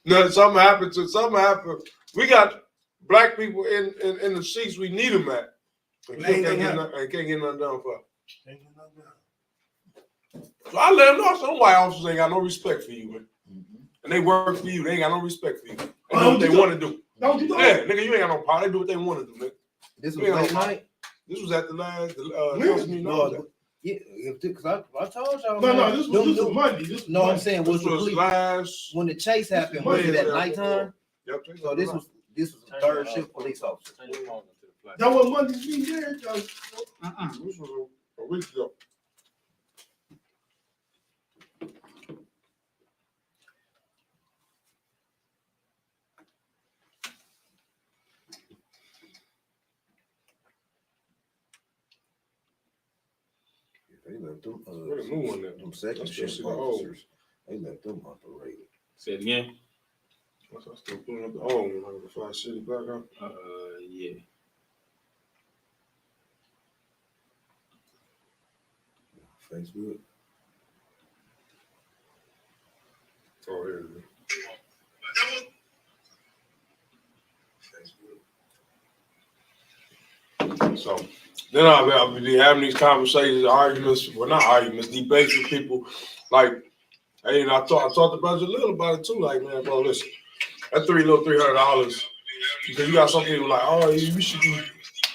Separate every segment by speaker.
Speaker 1: No, something happened. We got black people in the seats we need them at. And can't get nothing done for. So I let them know. Some white officers ain't got no respect for you, man. And they work for you. They ain't got no respect for you. They do what they want to do.
Speaker 2: Don't you know?
Speaker 1: Yeah, nigga, you ain't got no power. They do what they want to do, nigga.
Speaker 3: This was late night.
Speaker 1: This was at the last.
Speaker 3: Yeah, because I told y'all.
Speaker 2: No, this was Monday.
Speaker 3: I'm saying
Speaker 1: this was last
Speaker 3: when the chase happened. Was it at nighttime?
Speaker 1: Yep.
Speaker 3: So this was a third shift police officer.
Speaker 2: That was Monday's meeting there.
Speaker 1: This was a week ago.
Speaker 3: They let them,
Speaker 1: them
Speaker 3: second shift officers. They let them operate.
Speaker 4: Say it again.
Speaker 1: I still pulling up the old one, like the Fly City blackout.
Speaker 4: Yeah.
Speaker 3: Facebook.
Speaker 1: Oh, here it is. So then I'll be having these conversations, arguments, well, not arguments, debates with people. Like, hey, and I talked to Brother Little about it too. Like, man, bro, listen, that $300, because you got some people like, oh, you should be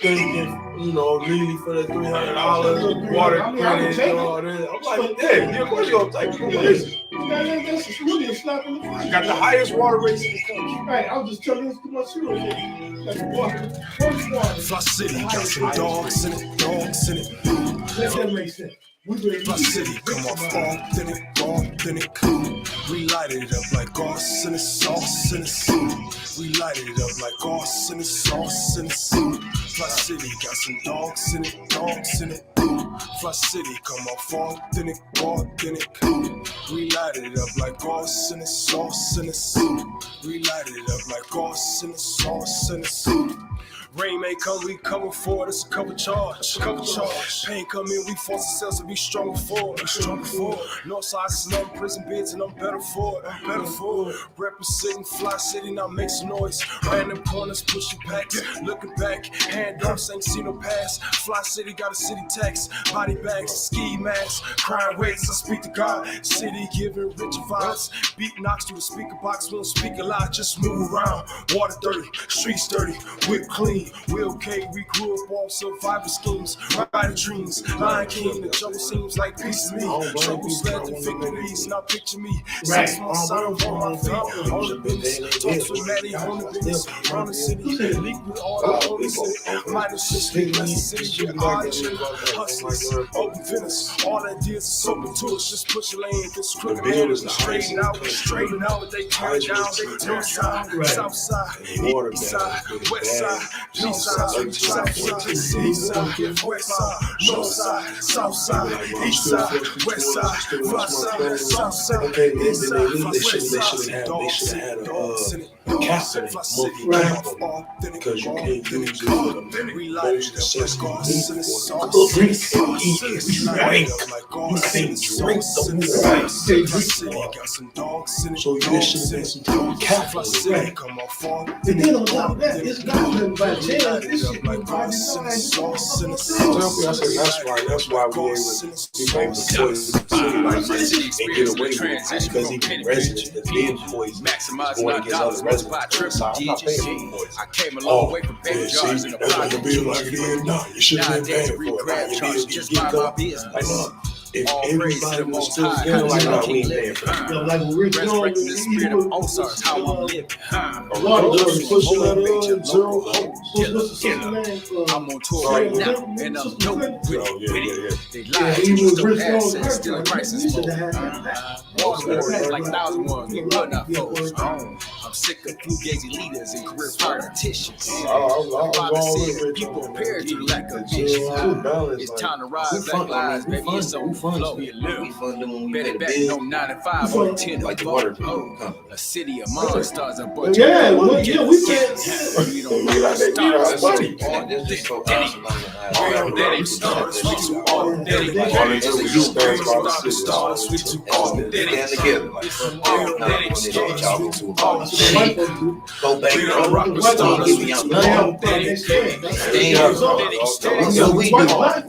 Speaker 1: thinking, really for that $300, water credit, and all that. I'm like, yeah, of course you're gonna take it.
Speaker 2: That's really a slap in the face.
Speaker 1: I got the highest water rates in the country.
Speaker 2: Right, I was just telling you too much serious. That's water.
Speaker 5: Fly City got some dogs in it.
Speaker 2: Let that make sense.
Speaker 5: Fly City come off authentic. We light it up like sauce in the sauce in the soup. We light it up like sauce in the sauce in the soup. Fly City got some dogs in it. Fly City come off authentic. We light it up like sauce in the sauce in the soup. We light it up like sauce in the sauce in the soup. Rain may come, we coming forward, it's a cover charge. Pain come in, we force ourselves to be stronger for it. Northside is numb, prison beds, and I'm better for it. Representing Fly City, now make some noise. Random corners, pushing packs, looking back, hand ups, ain't seen no pass. Fly City got a city tax, body bags, ski masks, crying waves, I speak to God. City giving rich vibes, beat knocks through the speaker box, we don't speak a lot, just move around. Water dirty, streets dirty, whip clean. We okay, we grew up on survival schemes, riding dreams, Lion King, the jungle seems like peace to me. Troubles led to victories, now picture me. 6 months I don't want my feet on the business. Talks with Maddie on the business. Round the city, leak with all the holy city. Minus 60, less city, with origin. Hustlers, open finish. All that deals is open to us. Just push your lane, this crooked man is straighten out. They turn down, they north side, south side, east side, west side. East side, south side, city side, west side, north side, south side, east side, west side, fly side, south side, east side, west side, dogs in it.
Speaker 1: Captain, because you can't use it for the most necessity. So you should have been some time capitalism.
Speaker 2: And then on top of that, it's not nothing but jail. This shit been
Speaker 1: that's why we able to be able to poison the city like this and get away with it, because even residents that been poisoned going against other residents. So I'm not paying for it.
Speaker 5: I came a long way from baby jars in the
Speaker 1: pocket. Be like it is now. You should have been paying for it.
Speaker 5: Just by my business.
Speaker 1: If everybody was still feeling like that, we ain't paying for it.
Speaker 2: Like when we're
Speaker 5: doing the spirit of Ozarks, how I'm living.
Speaker 1: I'm
Speaker 5: on tour right now, and I'm dope with it. They lied to us, don't assets, still in crisis mode. Walk like 1,000 ones, we run our folks. I'm sick of fugazi leaders and career politicians.
Speaker 1: I was
Speaker 5: Father
Speaker 1: all
Speaker 5: said,
Speaker 1: with
Speaker 5: be
Speaker 1: it, man.
Speaker 5: prepared to lack of
Speaker 3: Too
Speaker 5: vision.
Speaker 3: balanced,
Speaker 5: It's
Speaker 3: like,
Speaker 5: time to rise,
Speaker 3: who
Speaker 5: black
Speaker 3: fund-
Speaker 5: lives,
Speaker 3: who
Speaker 5: baby.
Speaker 3: funds
Speaker 5: It's so
Speaker 3: who funds
Speaker 5: flow.
Speaker 3: it? We fund them when we
Speaker 5: Bet
Speaker 3: pay
Speaker 5: it
Speaker 3: the
Speaker 5: back,
Speaker 3: bill.
Speaker 5: no 9 to 5 or 10
Speaker 3: Like
Speaker 5: to
Speaker 3: the water
Speaker 5: 12.
Speaker 3: company.
Speaker 5: A city of monsters, a bunch
Speaker 2: Yeah,
Speaker 5: of
Speaker 2: well, yeah, we said,
Speaker 5: we don't
Speaker 1: We got that beat
Speaker 5: stars.
Speaker 1: our money.
Speaker 3: That's just so awesome.
Speaker 5: Authentic stars, we too authentic.
Speaker 1: All they do is just stand by the city.
Speaker 5: Stars, we too
Speaker 3: Stand together. Like,
Speaker 5: authentic stars, we too authentic.
Speaker 3: go back,
Speaker 5: We don't rock with
Speaker 3: don't
Speaker 5: stars,
Speaker 3: give
Speaker 5: we
Speaker 3: me out
Speaker 5: too
Speaker 3: nothing.
Speaker 5: authentic.
Speaker 3: That's what we do. We start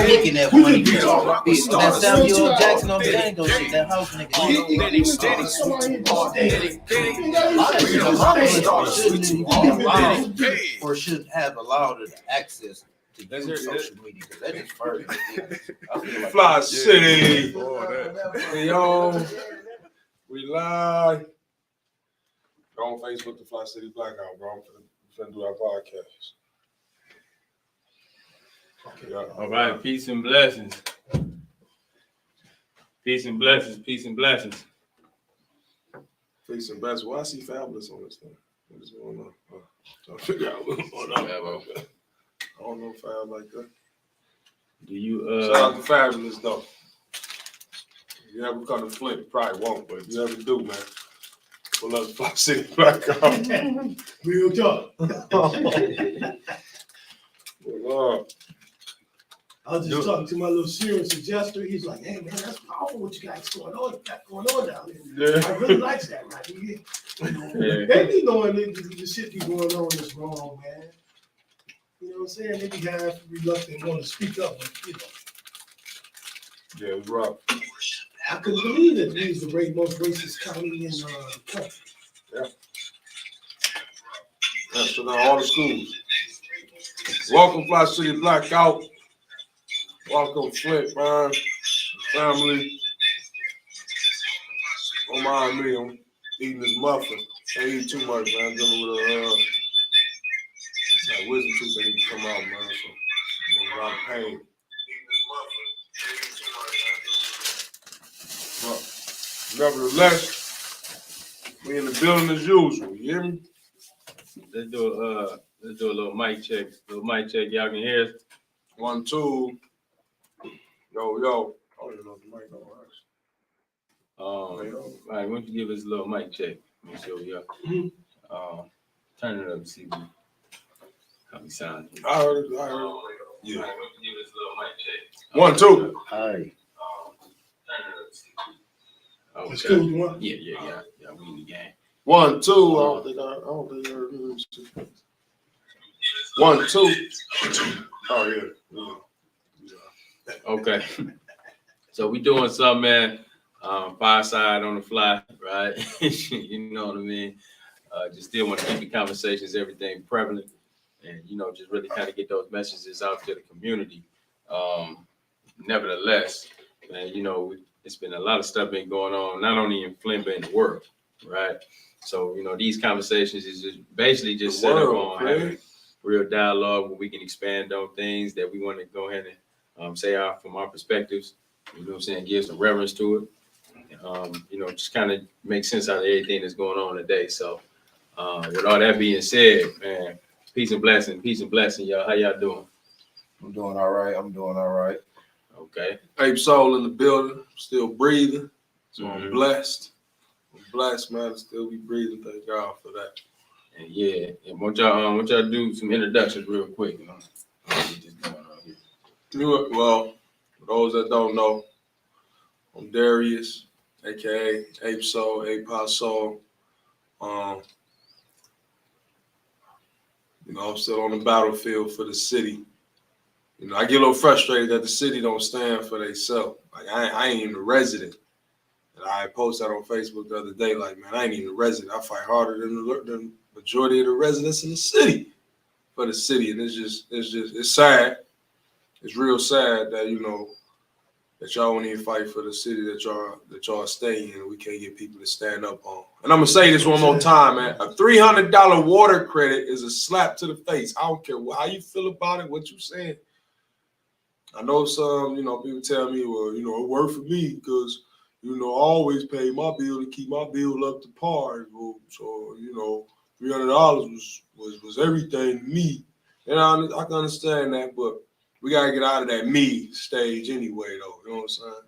Speaker 3: making that
Speaker 5: We
Speaker 3: money.
Speaker 5: don't rock with
Speaker 3: That
Speaker 5: stars.
Speaker 3: Samuel Jackson on Django shit, that house nigga.
Speaker 5: Authentic stars, we too authentic.
Speaker 3: A lot of
Speaker 5: We
Speaker 3: shit,
Speaker 5: don't
Speaker 3: a lot
Speaker 5: rock
Speaker 3: of
Speaker 5: with
Speaker 3: shit
Speaker 5: stars, we
Speaker 3: shouldn't
Speaker 5: too
Speaker 3: even be allowed
Speaker 5: authentic.
Speaker 3: or should have allowed the access to
Speaker 4: That's
Speaker 3: use
Speaker 4: it.
Speaker 3: social media because that just further things. I feel like
Speaker 1: Fly City.
Speaker 4: that.
Speaker 1: Hey, yo, we live. Go on Facebook, the Fly City Blackout, bro. I'm finna do our podcast. Yeah.
Speaker 4: All right, peace and blessings. Peace and blessings. Peace and blessings.
Speaker 1: Peace and best. Why I see Fabulous on this thing? What is going on? Trying to figure out what's going on. I don't know Fab like that.
Speaker 4: Do you
Speaker 1: Shout out to Fabulous though. If you ever come to Flint, you probably won't, but if you ever do, man, pull up the Fly City Blackout.
Speaker 2: real talk.
Speaker 1: Well,
Speaker 2: I was just talking to my little serious adjuster. He's like, "Hey man, that's powerful what you guys going on down there.
Speaker 1: yeah.
Speaker 2: I really like that, man.
Speaker 4: Yeah.
Speaker 2: They be knowing the shit be going on is wrong, man. You know what I'm saying? They be half reluctant, want to speak up, but you know,
Speaker 1: Yeah, it's rough.
Speaker 2: I couldn't believe that we was the most racist county in the country.
Speaker 1: Yeah, so now all the schools. Welcome, Fly City Blackout. Welcome, Flint, man. Family. Don't mind me. I'm eating this muffin. Can't eat too much, man. I'm dealing with that wisdom tooth that need to come out, man. So I'm in a lot of pain. But nevertheless, we in the building as usual. You hear me?
Speaker 4: let's do a little mic check. Y'all can hear us.
Speaker 1: 1, 2. Yo. I don't even know if the mic works.
Speaker 4: All right, why don't you give us a little mic check? Make sure we are. Turn it up and see how we sound.
Speaker 1: I heard it. Yeah.
Speaker 4: Why don't you give us a little mic check?
Speaker 1: 1, 2.
Speaker 3: Hi.
Speaker 4: Turn it up and see.
Speaker 2: It's
Speaker 4: Okay.
Speaker 2: cool, one.
Speaker 4: Yeah, we in the game.
Speaker 1: 1, 2. I don't think I heard it. 1, 2. Oh yeah.
Speaker 4: Okay. So we doing something, man. Fireside on the fly, right? You know what I mean? Just still want to keep the conversations, everything prevalent, and just really kind of get those messages out to the community. Nevertheless, man, it's been a lot of stuff been going on, not only in Flint but in the world, right? So these conversations is just basically just set up on having real dialogue where we can expand on things that we want to go ahead and say from our perspectives. You know what I'm saying? Give some reverence to it. Just kind of make sense out of everything that's going on today. So, with all that being said, man, peace and blessing, y'all. How y'all doing?
Speaker 3: I'm doing all right.
Speaker 4: Okay.
Speaker 1: Aposoul in the building, still breathing. So
Speaker 4: Mhm.
Speaker 1: I'm blessed. Man, to still be breathing. Thank God for that.
Speaker 4: And yeah, and want y'all do some introductions real quick. Just going on here.
Speaker 1: Well, for those that don't know, I'm Darius, aka Aposoul. I'm still on the battlefield for the city. I get a little frustrated that the city don't stand for themselves. Like I ain't even a resident. And I posted that on Facebook the other day. Like, man, I ain't even a resident. I fight harder than the majority of the residents in the city for the city, and it's sad. It's real sad that that y'all won't even fight for the city that y'all stay in. We can't get people to stand up on. And I'm gonna say this one more time, man. A $300 water credit is a slap to the face. I don't care how you feel about it, what you saying. I know some, people tell me, well, it worked for me because, always paid my bill to keep my bill up to par. So $300 was everything to me. And I can understand that, but we gotta get out of that me stage anyway, though. You know what I'm saying?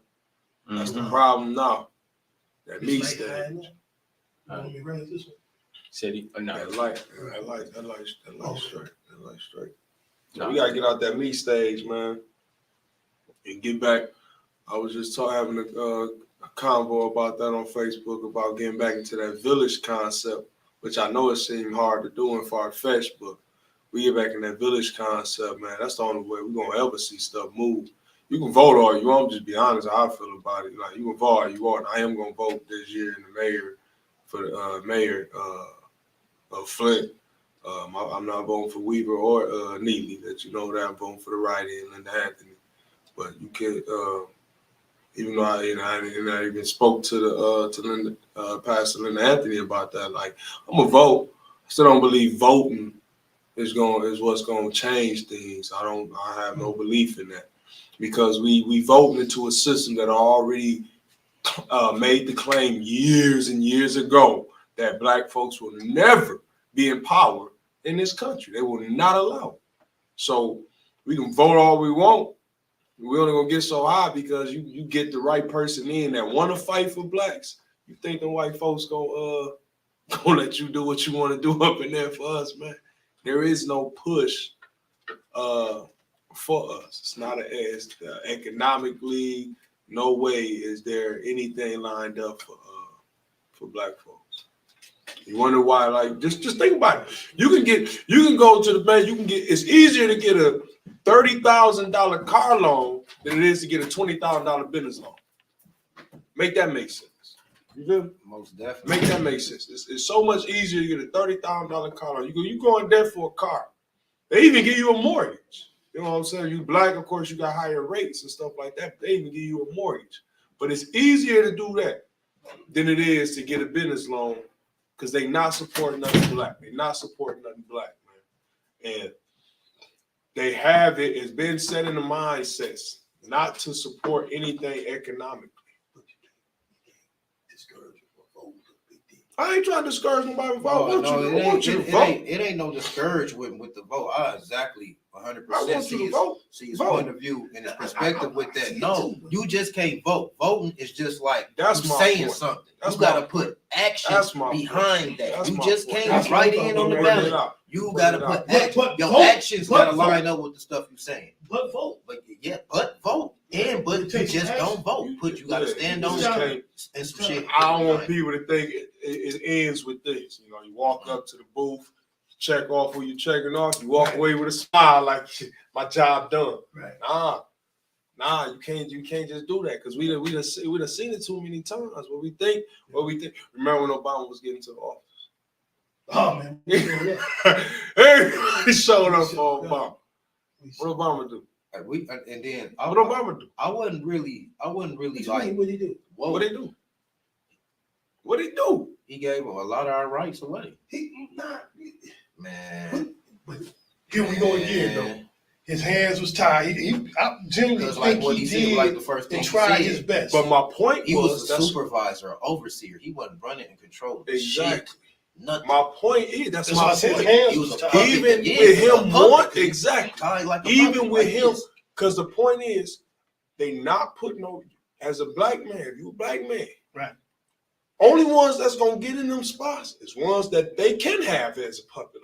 Speaker 1: That's the problem now. That me stage.
Speaker 2: Let me run this one.
Speaker 4: Said he, no,
Speaker 1: That light straight. So we gotta get out that me stage, man, and get back. I was just having a convo about that on Facebook about getting back into that village concept, which I know it seemed hard to do and far-fetched, but we get back in that village concept, man. That's the only way we're gonna ever see stuff move. You can vote all you want. Just be honest how I feel about it. Like, you can vote all you want. I am gonna vote this year in the mayor for the mayor of Flint. I'm not voting for Weaver or Neely. That you know that I'm voting for the write-in Linda Anthony. But you can, even though I even spoke to Linda, Pastor Linda Anthony about that. Like, I'm gonna vote. I still don't believe voting is what's gonna change things. I have no belief in that, because we voting into a system that already made the claim years and years ago that black folks will never be in power in this country. They will not allow it. So we can vote all we want. We're only gonna get so high because you get the right person in that want to fight for blacks. You think the white folks gonna let you do what you want to do up in there for us, man? There is no push for us. It's not economically. No way is there anything lined up for black folks. You wonder why? Like, just think about it. You can go to the bank. It's easier to get a $30,000 car loan than it is to get a $20,000 business loan. Make that make sense. You feel me?
Speaker 3: Most definitely.
Speaker 1: Make that make sense. It's so much easier to get a $30,000 car loan. You go in debt for a car. They even give you a mortgage. You know what I'm saying? You black, of course, you got higher rates and stuff like that. But they even give you a mortgage. But it's easier to do that than it is to get a business loan, because they not supporting nothing black. They not supporting nothing black, man. And they have it. It's been set in the mindsets not to support anything economically. I ain't trying to discourage nobody from vote. I want you to vote.
Speaker 3: It ain't no discouragement with the vote. I exactly 100% see his point of view and his perspective with that. No, you just can't vote. Voting is just like saying something. You gotta put action behind that. You just can't write in on the ballot. You gotta put action. Your actions gotta line up with the stuff you're saying.
Speaker 2: But vote.
Speaker 3: But vote. But you just don't vote. You gotta stand on it and some shit.
Speaker 1: I don't want people to think it ends with this. You know, you walk up to the booth, check off who you're checking off, you walk away with a smile like, my job done.
Speaker 2: Right.
Speaker 1: Nah, you can't just do that, because we done seen it too many times. What we think. Remember when Obama was getting to the office?
Speaker 2: Oh man.
Speaker 1: Everybody showed up for Obama. What Obama do?
Speaker 3: And then
Speaker 1: What Obama do?
Speaker 3: I wouldn't really like.
Speaker 2: What he do?
Speaker 1: What he do? What he do?
Speaker 3: He gave a lot of our rights away.
Speaker 2: He not.
Speaker 3: Man.
Speaker 2: But here we go again, though. His hands was tied. I generally think
Speaker 3: what
Speaker 2: he
Speaker 3: did
Speaker 2: did
Speaker 3: like the first thing
Speaker 2: and tried
Speaker 3: he
Speaker 2: his
Speaker 3: said.
Speaker 2: best.
Speaker 1: But my point
Speaker 3: He was a supervisor, overseer. He wasn't running and controlling
Speaker 1: exactly.
Speaker 3: shit. Nothing.
Speaker 1: My point is that's my
Speaker 2: his
Speaker 1: point.
Speaker 2: hands
Speaker 3: He
Speaker 2: was
Speaker 3: was
Speaker 2: tied.
Speaker 1: Even with him one exactly. Even with him, because the point is, they not putting on as a black man. If you a black man,
Speaker 2: right?
Speaker 1: Only ones that's gonna get in them spots is ones that they can have as a puppet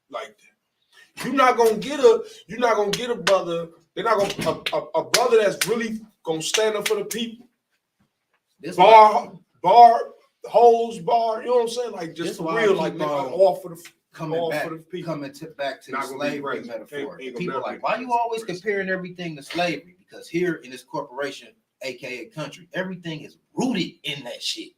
Speaker 1: like that. You're not gonna get a brother. They're not gonna a brother that's really gonna stand up for the people. Bar, hoes, bar. You know what I'm saying? Like just real, like all for the.
Speaker 3: Coming back to the slavery metaphor. People are like, why you always comparing everything to slavery? Because here in this corporation, aka country, everything is rooted in that shit.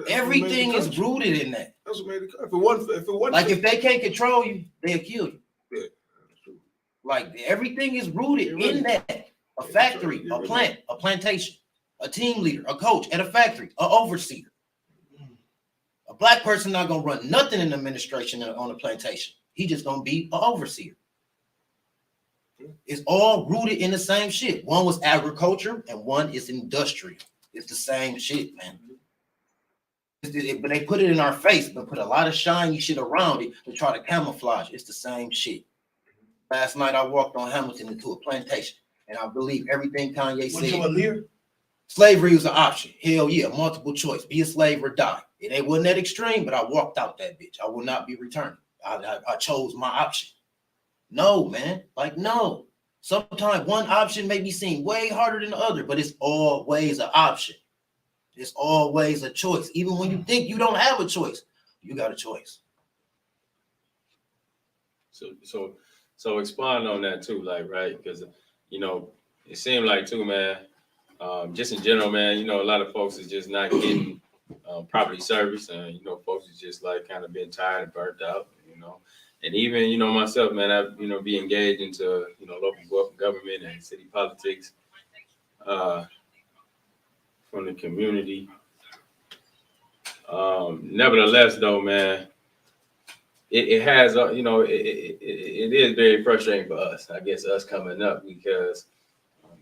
Speaker 3: Everything is rooted in that.
Speaker 1: That's what made it. If it wasn't
Speaker 3: like if they can't control you, they'll kill you.
Speaker 1: Yeah, that's true.
Speaker 3: Like everything is rooted in that. A factory, a plant, a plantation, a team leader, a coach at a factory, an overseer. A black person not gonna run nothing in the administration on a plantation. He just gonna be an overseer. It's all rooted in the same shit. One was agriculture and one is industrial. It's the same shit, man. But they put it in our face, but put a lot of shiny shit around it to try to camouflage. It's the same shit. Last night I walked on Hamilton into a plantation, and I believe everything Kanye said. Slavery was an option. Hell yeah, multiple choice. Be a slave or die. It wasn't that extreme, but I walked out that bitch. I will not be returning. I chose my option. No, man. Like, no. Sometimes one option may be seen way harder than the other, but it's always an option. It's always a choice. Even when you think you don't have a choice, you got a choice.
Speaker 4: So expand on that too, like, right? Because, you know, it seemed like too, man, just in general, man, you know, a lot of folks is just not getting properly serviced, and, you know, folks is just like kind of been tired and burnt out, you know. And even, you know, myself, man, I, you know, be engaged into, you know, local government and city politics from the community. Nevertheless, though, man, it has, you know, it is very frustrating for us, I guess, us coming up, because,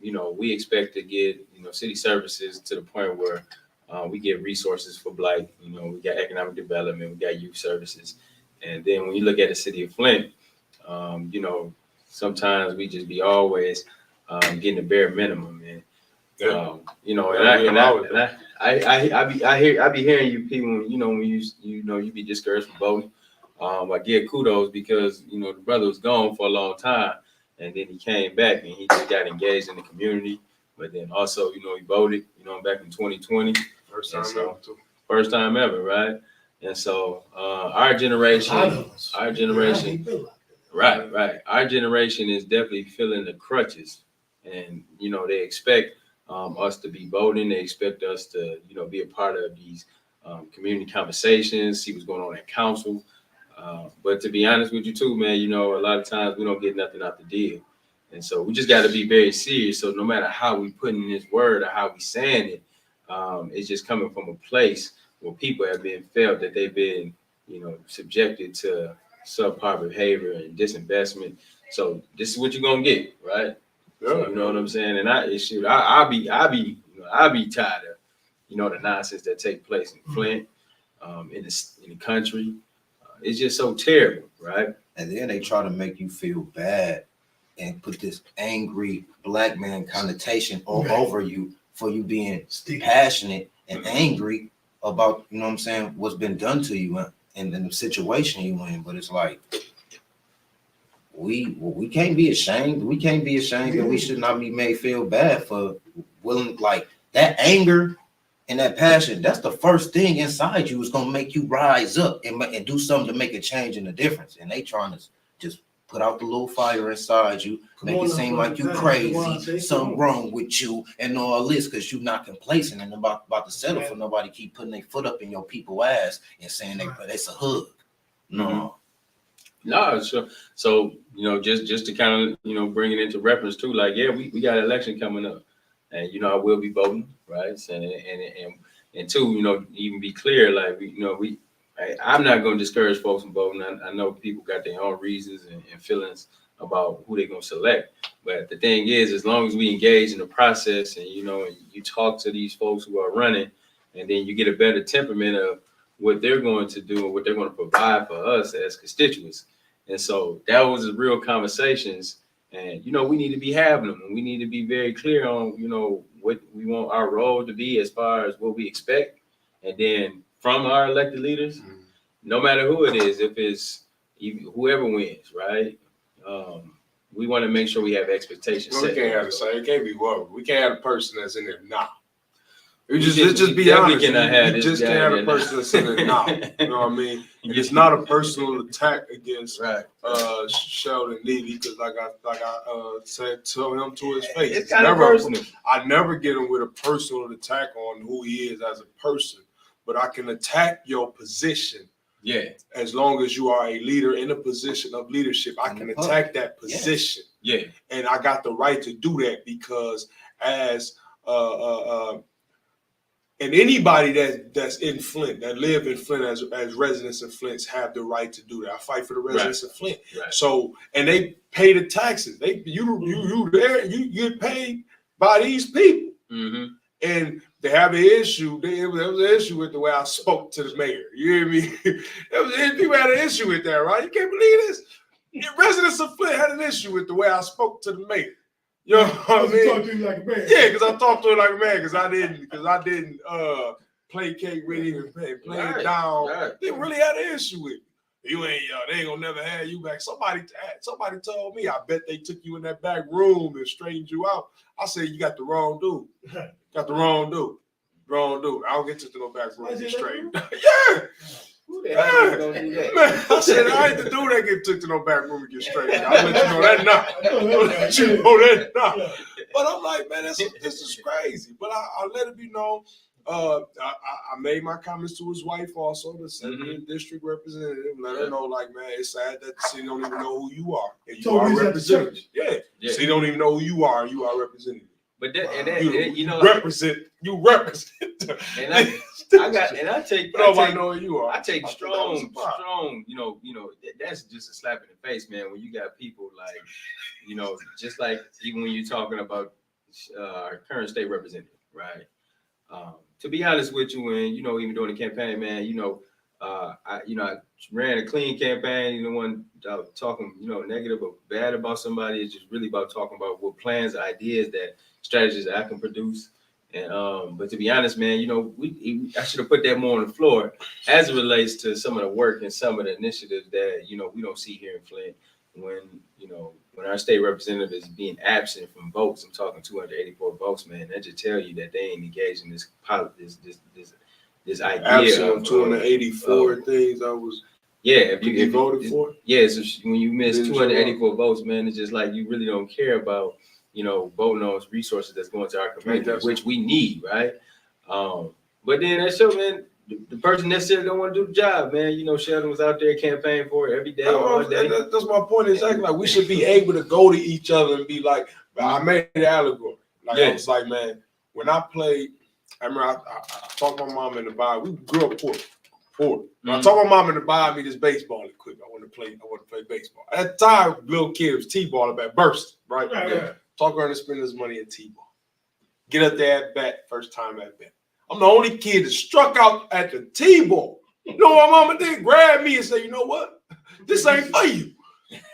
Speaker 4: you know, we expect to get, you know, city services to the point where we get resources for Blight, you know, we got economic development, we got youth services. And then when you look at the city of Flint, you know, sometimes we just be always getting the bare minimum, man. You know, I be hearing you people, you know, when you be discouraged from voting. I give kudos because, you know, the brother was gone for a long time, and then he came back and he just got engaged in the community. But then also, you know, he voted, you know, back in 2020. First time ever, right? And so our generation, right. Our generation is definitely feeling the crutches, and, you know, they expect us to be voting. They expect us to, you know, be a part of these community conversations, see what's going on at council. But to be honest with you too, man, you know, a lot of times we don't get nothing out the deal. And so we just got to be very serious. So no matter how we put in this word or how we saying it, it's just coming from a place where people have been felt that they've been, you know, subjected to subpar behavior and disinvestment. So this is what you're gonna get, right? Yeah. So, you know what I'm saying? And I'll be tired of, you know, the nonsense that take place in Flint, in the country. It's just so terrible, right?
Speaker 3: And then they try to make you feel bad and put this angry black man connotation all over you for you being passionate and angry about, you know what I'm saying, what's been done to you and the situation you in. But it's like, we can't be ashamed. We can't be ashamed, and we should not be made feel bad for willing, like, that anger and that passion. That's the first thing inside you is gonna make you rise up and do something to make a change and a difference. And they trying to just put out the little fire inside you, make it seem like you crazy, something wrong with you, and all this, because you not complacent and about to settle for nobody keep putting their foot up in your people ass and saying it's a hug. No.
Speaker 4: No, so you know, just to kind of, you know, bring it into reference too, like, yeah, we got an election coming up, and, you know, I will be voting, right? And two, you know, even be clear, like, I'm not going to discourage folks from voting. I know people got their own reasons and feelings about who they're going to select, but the thing is, as long as we engage in the process, and, you know, you talk to these folks who are running, and then you get a better temperament of what they're going to do and what they're going to provide for us as constituents. And so that was the real conversations. And, you know, we need to be having them, and we need to be very clear on, you know, what we want our role to be as far as what we expect. And then from our elected leaders, no matter who it is, if it's whoever wins, right? We want to make sure we have expectations.
Speaker 1: Well, we can't have the same. It can't be what we can't have a person that's in there now. Let's just be honest. You just can't have a person that's in there now. You know what I mean? It's not a personal attack against Sheldon Neely, because like I said to him to his face,
Speaker 4: it's kind of personal.
Speaker 1: I never get him with a personal attack on who he is as a person, but I can attack your position.
Speaker 4: Yeah.
Speaker 1: As long as you are a leader in a position of leadership, I can attack that position.
Speaker 4: Yeah.
Speaker 1: And I got the right to do that because as and anybody that's in Flint, that live in Flint as residents of Flint, have the right to do that. I fight for the residents of Flint.
Speaker 4: Right.
Speaker 1: So, and they pay the taxes. You get paid by these people.
Speaker 4: Mm-hmm.
Speaker 1: And they have an issue. There was an issue with the way I spoke to the mayor. You hear me? People had an issue with that, right? You can't believe this. The residents of Flint had an issue with the way I spoke to the mayor. You know what I mean?
Speaker 2: Talk to you like a man.
Speaker 1: Yeah, because I talked to him like a man. Because I didn't placate with him and play it down.
Speaker 4: Right.
Speaker 1: They really had an issue with me. You ain't they ain't gonna never have you back. Somebody told me, I bet they took you in that back room and straightened you out. I said, you got the wrong dude. Got the wrong dude. Wrong dude. I don't get took to no back room and get straightened. Yeah.
Speaker 4: Who the hell is gonna do that?
Speaker 1: Man, I said I ain't the dude that get took to no back room and get straightened. I'll let you know that now. I'll let you know that now. But I'm like, man, this is crazy. But I let it be known. I made my comments to his wife also, the second district representative. Let her know, like, man, it's sad that the city don't even know who you are. And you are representative. Yeah. City don't even know who you are, and you are representative.
Speaker 4: But that, you know,
Speaker 1: represent.
Speaker 4: And I take strong, that's just a slap in the face, man. When you got people like, just like even when you're talking about our current state representative, right? To be honest with you, and even during the campaign, man, I ran a clean campaign. The one talking, negative or bad about somebody. It's just really about talking about what plans, ideas, strategies that I can produce. And but to be honest, man, I should have put that more on the floor as it relates to some of the work and some of the initiatives that we don't see here in Flint. When our state representative is being absent from votes, I'm talking 284 votes, man. That just tell you that they ain't engaged in this idea.
Speaker 1: Absent of 284 things I was.
Speaker 4: Yeah, if you
Speaker 1: voted for.
Speaker 4: Yeah, so when you miss 284 votes, man, it's just like you really don't care about voting on resources that's going to our community, which we need, right? But then that show, man, the person necessarily don't want to do the job, man. Sheldon was out there campaigning for it every day, all day.
Speaker 1: That's my point. Exactly. Like we should be able to go to each other and be like, I made the allegory. Like I was like, man, when I played, I remember I talked my mom into buying. We grew up poor. I talked my mom into buying me this baseball equipment. I want to play baseball. At the time, little kid was T-ball about burst, right? Yeah. Talk her into spending this money at T-ball. Get up there at bat, first time at bat. I'm the only kid that struck out at the T-ball. You know what my mama did? Grab me and say, you know what? This ain't for you.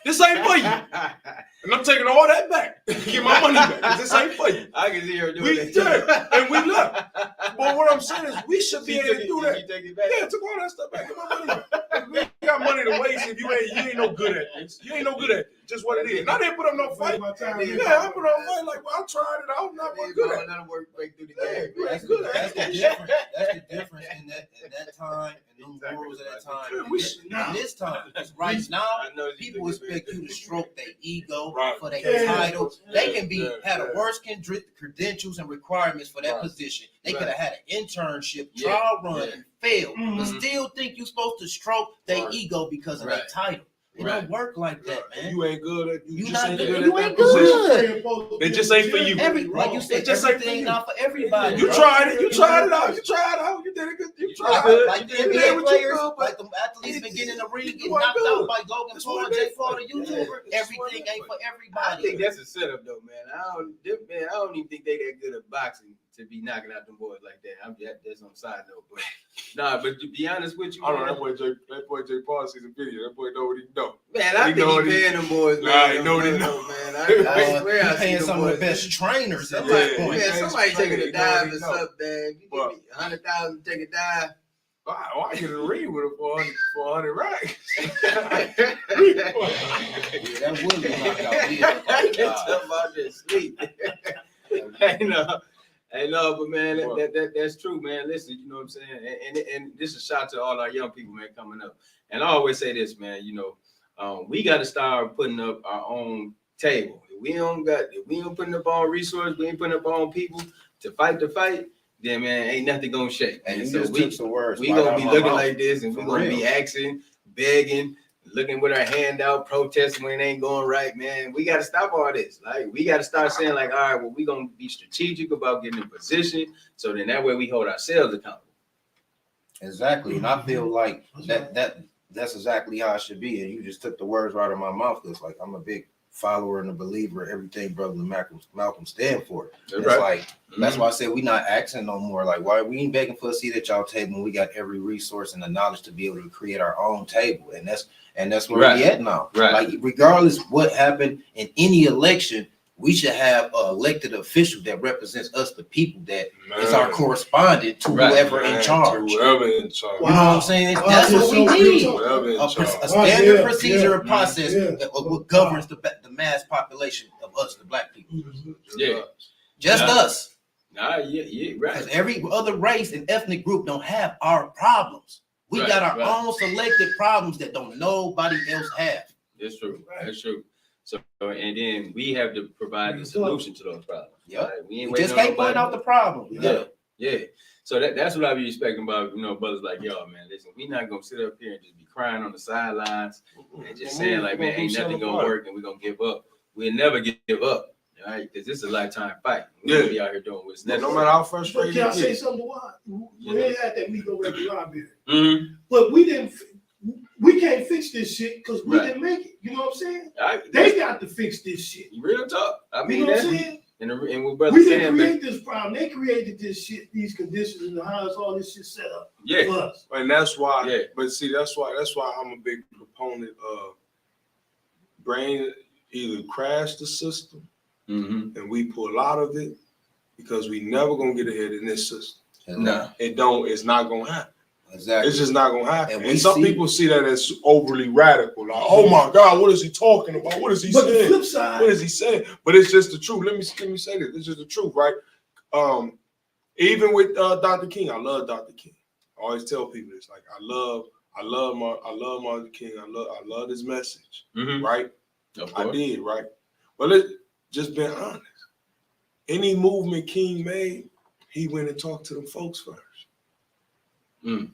Speaker 1: This ain't for you. And I'm taking all that back. Get my money back. This ain't for you.
Speaker 4: I can see her doing that.
Speaker 1: Yeah, and we left. But what I'm saying is we should be able to do that.
Speaker 4: You take it back?
Speaker 1: Yeah, took all that stuff back. Get my money back. We ain't got money to waste if you ain't no good at this. You ain't no good at it. Just what it is. And I didn't put up no fight. Yeah, I put up a fight like, well, I tried it out. Not good at it.
Speaker 4: Not work right through the game.
Speaker 3: That's the difference in that time and them rules at that time. And this time, right now, people expect you to stroke their ego for their title. They can had the worst credentials and requirements for that position. They could have had an internship, trial run, and failed, but still think you're supposed to stroke their ego because of their title. It don't work like that, man.
Speaker 1: You ain't good at
Speaker 3: you
Speaker 1: just
Speaker 3: ain't
Speaker 1: ain't
Speaker 3: good.
Speaker 1: good
Speaker 3: You
Speaker 1: at
Speaker 3: ain't
Speaker 1: that position.
Speaker 3: good.
Speaker 1: They just ain't for you.
Speaker 3: Like you said,
Speaker 1: just
Speaker 3: everything not for everybody.
Speaker 1: You tried it. You tried it out. You did it good. You tried it.
Speaker 3: Like the NBA players, like the athletes been getting in the ring, getting knocked out by Logan Paul, Jay Paul, the YouTuber. Everything ain't for everybody.
Speaker 4: I think that's a setup, though, man. I don't even think they that good at boxing to be knocking out them boys like that. That's on side note, but but to be honest with you,
Speaker 1: I don't know that boy Jay Paul sees a video. That boy know what he know.
Speaker 4: Man, I think he paying them boys.
Speaker 1: Nah, he know what he know,
Speaker 4: man. I swear I
Speaker 3: paying
Speaker 4: see
Speaker 3: some of the best trainers at that point.
Speaker 4: Man, somebody taking a dive or something, man. You give me 100,000 to take a dive.
Speaker 1: I get in the ring with him for 100 racks.
Speaker 3: That would be knocked out.
Speaker 4: About this sleep. Hey, no, but man, that's true, man. Listen, you know what I'm saying? And this is a shout to all our young people, man, coming up. And I always say this, man, we got to start putting up our own table. If we don't putting up our own resources, we ain't putting up our own people to fight the fight, then, man, ain't nothing going to shake.
Speaker 3: And
Speaker 4: so
Speaker 3: we going
Speaker 4: to be looking like this, and we're going to be asking, begging, looking with our hand out, protesting when it ain't going right, man. We got to stop all this. Like, we got to start saying, like, all right, well, we're going to be strategic about getting in position, so then that way we hold ourselves accountable.
Speaker 3: Exactly. And I feel like that's exactly how it should be. And you just took the words right out of my mouth. Because, like, I'm a big follower and a believer, everything brother Malcolm stand for.
Speaker 4: That's
Speaker 3: It's
Speaker 4: right.
Speaker 3: like that's why I said we not asking no more. Like, why we ain't begging for a seat at y'all table when we got every resource and the knowledge to be able to create our own table, and that's where
Speaker 4: Right.
Speaker 3: we at now.
Speaker 4: Right.
Speaker 3: Like, regardless what happened in any election, we should have an elected official that represents us, the people, that is our correspondent to whoever in charge.
Speaker 1: Whoever in charge.
Speaker 3: You know what I'm saying?
Speaker 2: Wow.
Speaker 3: That's what we need.
Speaker 1: Whoever in charge.
Speaker 3: A standard
Speaker 2: Yeah,
Speaker 3: procedure
Speaker 2: yeah,
Speaker 3: or process
Speaker 2: yeah.
Speaker 3: of what governs the mass population of us, the black people.
Speaker 4: Yeah.
Speaker 3: Just us.
Speaker 4: Nah, yeah, right.
Speaker 3: Because every other race and ethnic group don't have our problems. We
Speaker 4: Right,
Speaker 3: got our
Speaker 4: right.
Speaker 3: own selected problems that don't nobody else have.
Speaker 4: That's true. That's true. So, and then we have to provide the solution to those problems.
Speaker 3: Yep.
Speaker 4: Right? We ain't
Speaker 3: We just
Speaker 4: waiting on
Speaker 3: can't point
Speaker 4: nobody.
Speaker 3: out the problem.
Speaker 4: Yeah. So that's what I be expecting about, brothers like y'all, man. Listen, we not gonna sit up here and just be crying on the sidelines and just saying like, man, ain't nothing gonna work and we're gonna give up. We'll never give up, all right? Because this is a lifetime fight. We're gonna be out here doing what's necessary.
Speaker 1: No matter how
Speaker 2: But
Speaker 1: frustrated
Speaker 2: can I
Speaker 1: it
Speaker 2: say
Speaker 1: is.
Speaker 2: something to why? We ain't had that meet over at the library.
Speaker 4: Mm-hmm.
Speaker 2: But we can't fix this shit because we
Speaker 4: Right.
Speaker 2: didn't make it. You know what I'm saying?
Speaker 4: All right.
Speaker 2: They got to fix this shit.
Speaker 4: Real talk. I
Speaker 2: You
Speaker 4: mean,
Speaker 2: know what
Speaker 4: that's
Speaker 2: I'm saying?
Speaker 4: and what brother
Speaker 2: We didn't
Speaker 4: saying, man.
Speaker 2: create this problem. They created this shit, these conditions, and how is all this shit set up
Speaker 4: Yeah.
Speaker 2: for us.
Speaker 1: And that's why,
Speaker 4: Yeah.
Speaker 1: but see, that's why I'm a big proponent of either crash the system
Speaker 4: Mm-hmm.
Speaker 1: and we pull out of it because we never gonna get ahead in this system.
Speaker 4: No.
Speaker 1: It's not gonna happen.
Speaker 3: Exactly.
Speaker 1: It's just not gonna happen.
Speaker 3: And
Speaker 1: And some people see that as overly radical. Like, oh my God, what is he talking about? What is he
Speaker 2: But the
Speaker 1: saying?
Speaker 2: flip side,
Speaker 1: What is he saying? But it's just the truth. Let me say this. It's just the truth, right? Even with Dr. King, I love Dr. King. I always tell people this. Like, I love Martin King. I love his message,
Speaker 4: Mm-hmm.
Speaker 1: right?
Speaker 4: Of
Speaker 1: I
Speaker 4: course.
Speaker 1: did, right? But let's just be honest. Any movement King made, he went and talked to them folks first.
Speaker 4: Mm.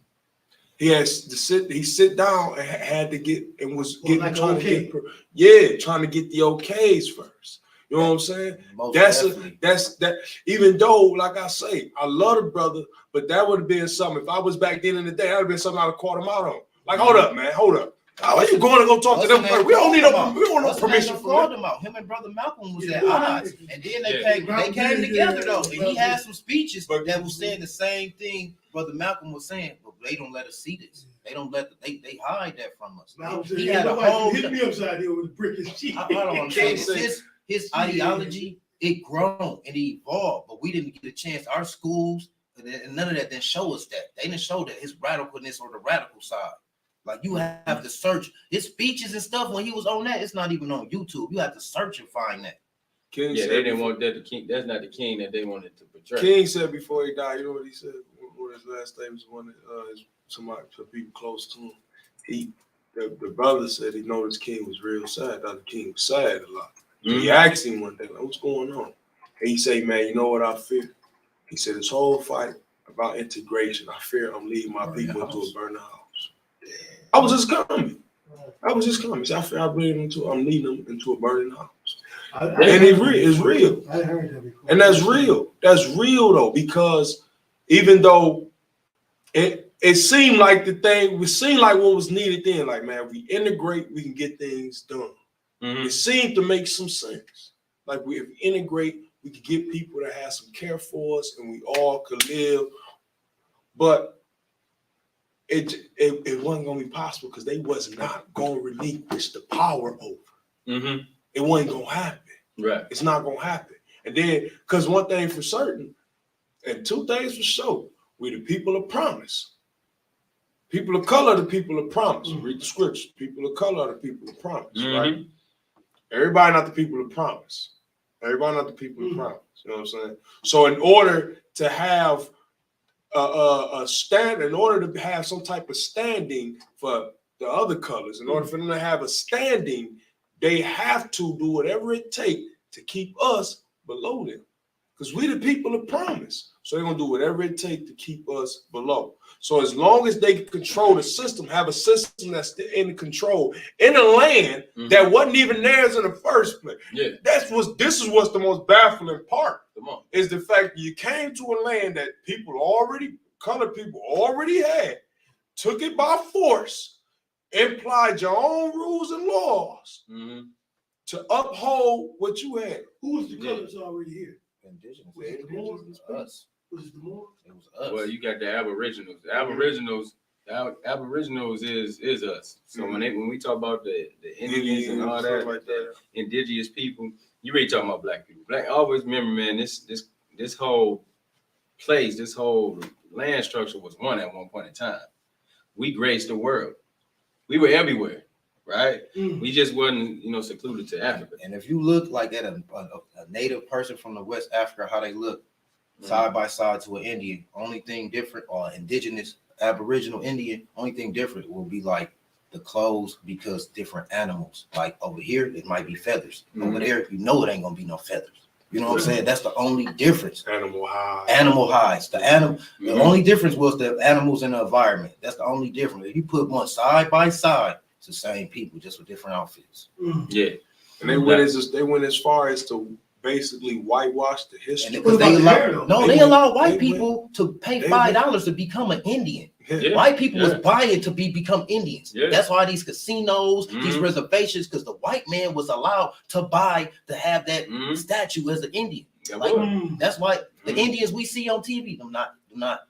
Speaker 1: He has to sit down and had to get and was
Speaker 2: Well,
Speaker 1: getting
Speaker 2: like
Speaker 1: trying
Speaker 2: okay.
Speaker 1: to get trying to get the okays first. You know what I'm saying?
Speaker 3: Most
Speaker 1: That's
Speaker 3: definitely.
Speaker 1: that. Even though, like I say, I love the brother, but that would have been something. If I was back then in the day, that would have been something I'd have caught him out on. Like, hold up, man, hold up. Why you going to go talk to them first? We don't need no permission from them.
Speaker 3: Him and brother Malcolm was
Speaker 2: Yeah.
Speaker 3: at odds, and then they
Speaker 2: Yeah.
Speaker 3: came together though. And he
Speaker 2: Yeah.
Speaker 3: had some speeches
Speaker 1: But-
Speaker 3: that was saying the same thing brother Malcolm was saying, but they don't let us see this. They don't let they hide that from us. He had a whole.
Speaker 2: hit me upside here with a brick and shit.
Speaker 3: I don't understand this. His ideology, it grown and it evolved, but we didn't get a chance. Our schools and none of that didn't show us that. They didn't show that his radicalness or the radical side. Like, you have to search his speeches and stuff when he was on that. It's not even on YouTube. You have to search and find that.
Speaker 1: King
Speaker 4: Yeah,
Speaker 1: said
Speaker 4: they didn't
Speaker 1: before-
Speaker 4: want that the king. That's not the king that they wanted to portray.
Speaker 1: King said before he died, you know what he said? What his last name was one somebody, some people close to him. The brother said he noticed King was real sad. Dr. King was sad a lot.
Speaker 4: Mhm.
Speaker 1: He asked him one day, like, what's going on? And he said, man, you know what I fear? He said, this whole fight about integration, I fear I'm leading my people into a burning house. I was just coming. He said, I fear I'm leading them into a burning house. And it's real.
Speaker 2: I heard that before.
Speaker 1: And that's real. That's real though, because even though it seemed like what was needed then, like, man, we integrate, we can get things done.
Speaker 4: Mhm.
Speaker 1: It seemed to make some sense. Like, if we integrate, we could get people to have some care for us and we all could live. But it wasn't going to be possible because they was not going to relinquish the power over.
Speaker 4: Mm-hmm.
Speaker 1: It wasn't going to happen.
Speaker 4: Right.
Speaker 1: It's not going to happen. And then, because one thing for certain, and two things for sure, we the people of promise. People of color, the people of promise.
Speaker 2: Mm-hmm.
Speaker 1: Read the scripture. People of color are the people of promise,
Speaker 4: Mhm.
Speaker 1: right? Everybody not the people of promise. Everybody not the people of
Speaker 2: Mm-hmm.
Speaker 1: promise. You know what I'm saying? So in order to have a stand, in order to have some type of standing for the other colors, in order for them to have a standing, they have to do whatever it takes to keep us below them. Because we the people of promise. So they're going to do whatever it takes to keep us below. So as long as they can control the system, have a system that's in control in a land that wasn't even theirs in the first place.
Speaker 4: Yeah.
Speaker 1: This is what's the most baffling part.
Speaker 4: Come on.
Speaker 1: Is the fact that you came to a land that colored people already had, took it by force, applied your own rules and laws,
Speaker 4: Mm-hmm.
Speaker 1: to uphold what you had.
Speaker 2: Who was the colors already here?
Speaker 3: Indigenous.
Speaker 2: Was it the Moors?
Speaker 3: Us.
Speaker 2: Was it the Moors?
Speaker 3: It was us.
Speaker 4: Well, you got the Aboriginals. The Aboriginals is us. So when we talk about the Indians and all that,
Speaker 1: like
Speaker 4: the indigenous people, you really talking about black people. Black. Always remember, man, this whole place, this whole land structure was one at one point in time. We graced the world. We were everywhere, right? We just wasn't, secluded to Africa.
Speaker 3: And if you look like at a native person from the West Africa, how they look side by side to an Indian, only thing different, or indigenous Aboriginal Indian, only thing different will be like the clothes, because different animals. Like over here, it might be feathers. Over there, it ain't gonna be no feathers. You know what I'm saying? That's the only difference.
Speaker 1: Animal hides.
Speaker 3: Animal hides. The only difference was the animals in the environment. That's the only difference. If you put one side by side, it's the same people, just with different outfits.
Speaker 4: Yeah.
Speaker 1: And they went as far as to basically whitewash the history.
Speaker 3: Because they allow white people to pay $5 to become an Indian.
Speaker 1: Yeah.
Speaker 3: White people was buying to become Indians.
Speaker 4: Yeah.
Speaker 3: That's why these casinos, these reservations, because the white man was allowed to buy to have that statue as an Indian. That's why the Indians we see on TV, them not Indians,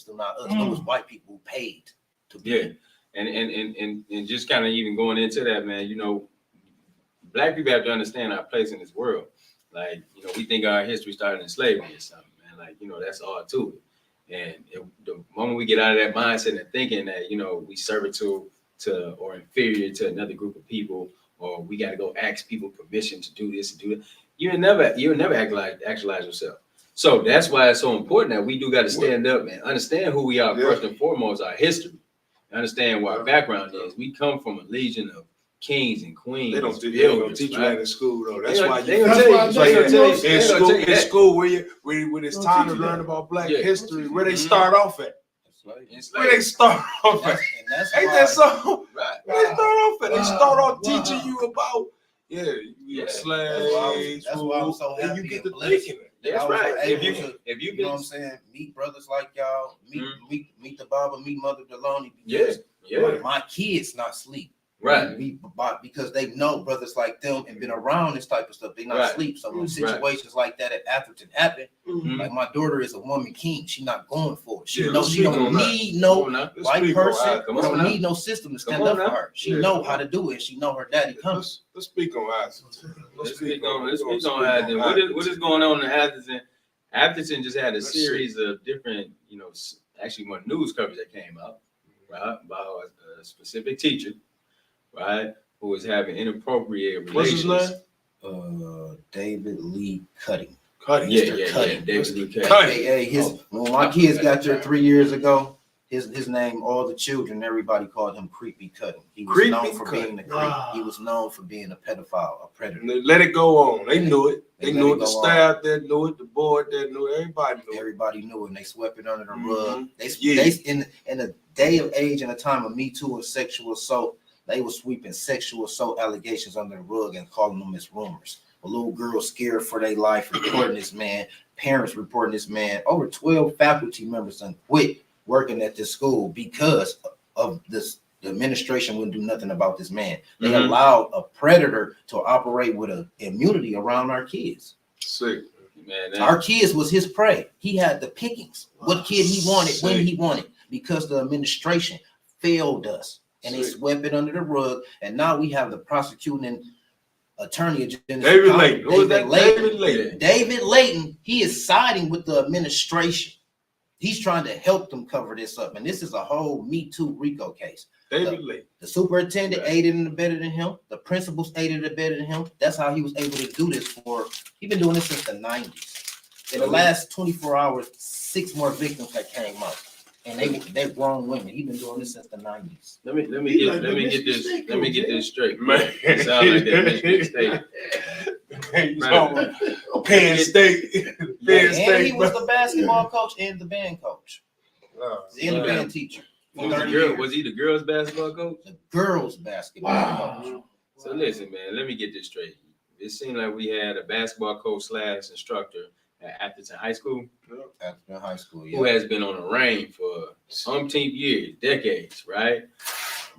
Speaker 3: them not us. Them was white people who paid to be.
Speaker 4: Yeah. And just kind of even going into that, man, Black people have to understand our place in this world. Like, we think our history started in slavery or something, man. Like, that's all to it. And the moment we get out of that mindset and thinking that, we servitude to or inferior to another group of people, or we got to go ask people permission to do this and do that, you'll never actualize yourself. So that's why it's so important that we do got to stand up and understand who we are first and foremost, our history, understand what our background is. We come from a legion of kings and queens.
Speaker 1: They don't teach you that in school, though. That's why
Speaker 2: they gonna tell you
Speaker 1: in school when it's time to learn about Black history, where they start off at. Where they start off at. Ain't that so?
Speaker 4: Right.
Speaker 1: Where they start off at. They start off teaching you about slaves.
Speaker 3: That's why I'm so happy.
Speaker 1: And you get to thinking it.
Speaker 4: That's right. If you
Speaker 3: know what I'm saying, meet brothers like y'all, meet the Baba, meet Mother Deloney. My kids not sleep.
Speaker 4: Right.
Speaker 3: Because they know brothers like them and been around this type of stuff. They not sleep. So when situations like that at Atherton happen, like my daughter is a woman king. She not going for it. She don't need no white person. Don't need no system to stand up for her. She know how to do it. She know her daddy comes.
Speaker 1: Let's speak on Atherton.
Speaker 4: Let's speak on Atherton. What is going on in Atherton? Atherton just had a series of different, actually one news coverage that came out, right, about a specific teacher, right, who was having inappropriate relations.
Speaker 1: What's his name?
Speaker 3: David Lee Cutting.
Speaker 1: Cutting.
Speaker 4: David Lee Cutting.
Speaker 3: When my kids got there 3 years ago, his name, all the children, everybody called him Creepy Cutting. He was known for being a creep. He was known for being a pedophile, a predator.
Speaker 1: And they let it go on. They knew it. They knew it. The staff there knew it. The board there knew it. Everybody knew it.
Speaker 3: Everybody knew it, and they swept it under the rug. They in the day of age and a time of Me Too and sexual assault, they were sweeping sexual assault allegations under the rug and calling them as rumors. A little girl scared for their life, reporting this man. Parents reporting this man. Over 12 faculty members done quit working at this school because of this. The administration wouldn't do nothing about this man. They allowed a predator to operate with an immunity around our kids.
Speaker 1: Sick.
Speaker 4: Man,
Speaker 3: our kids was his prey. He had the pickings. What kid he wanted, when he wanted, because the administration failed us. And they swept it under the rug. And now we have the prosecuting attorney.
Speaker 1: David Layton. Who was that? David Layton.
Speaker 3: David Layton, he is siding with the administration. He's trying to help them cover this up. And this is a whole Me Too RICO case.
Speaker 1: David Layton.
Speaker 3: The superintendent aided and abetted in him. The principals aided and abetted in him. That's how he was able to do this he's been doing this since the 90s. In the last 24 hours, 6 more victims that came up. And they're grown women. He's been doing this since the 90s.
Speaker 4: Let me get this straight. Man, it sounds like that Michigan State.
Speaker 1: Penn State.
Speaker 3: And he was the basketball coach and the band coach. And the band teacher.
Speaker 4: Was he the girls' basketball coach?
Speaker 3: The girls' basketball coach.
Speaker 4: So listen, man, let me get this straight. It seemed like we had a basketball coach / instructor at Atherton High School.
Speaker 3: Atherton High School,
Speaker 4: who has been on the reign for umpteen years, decades, right?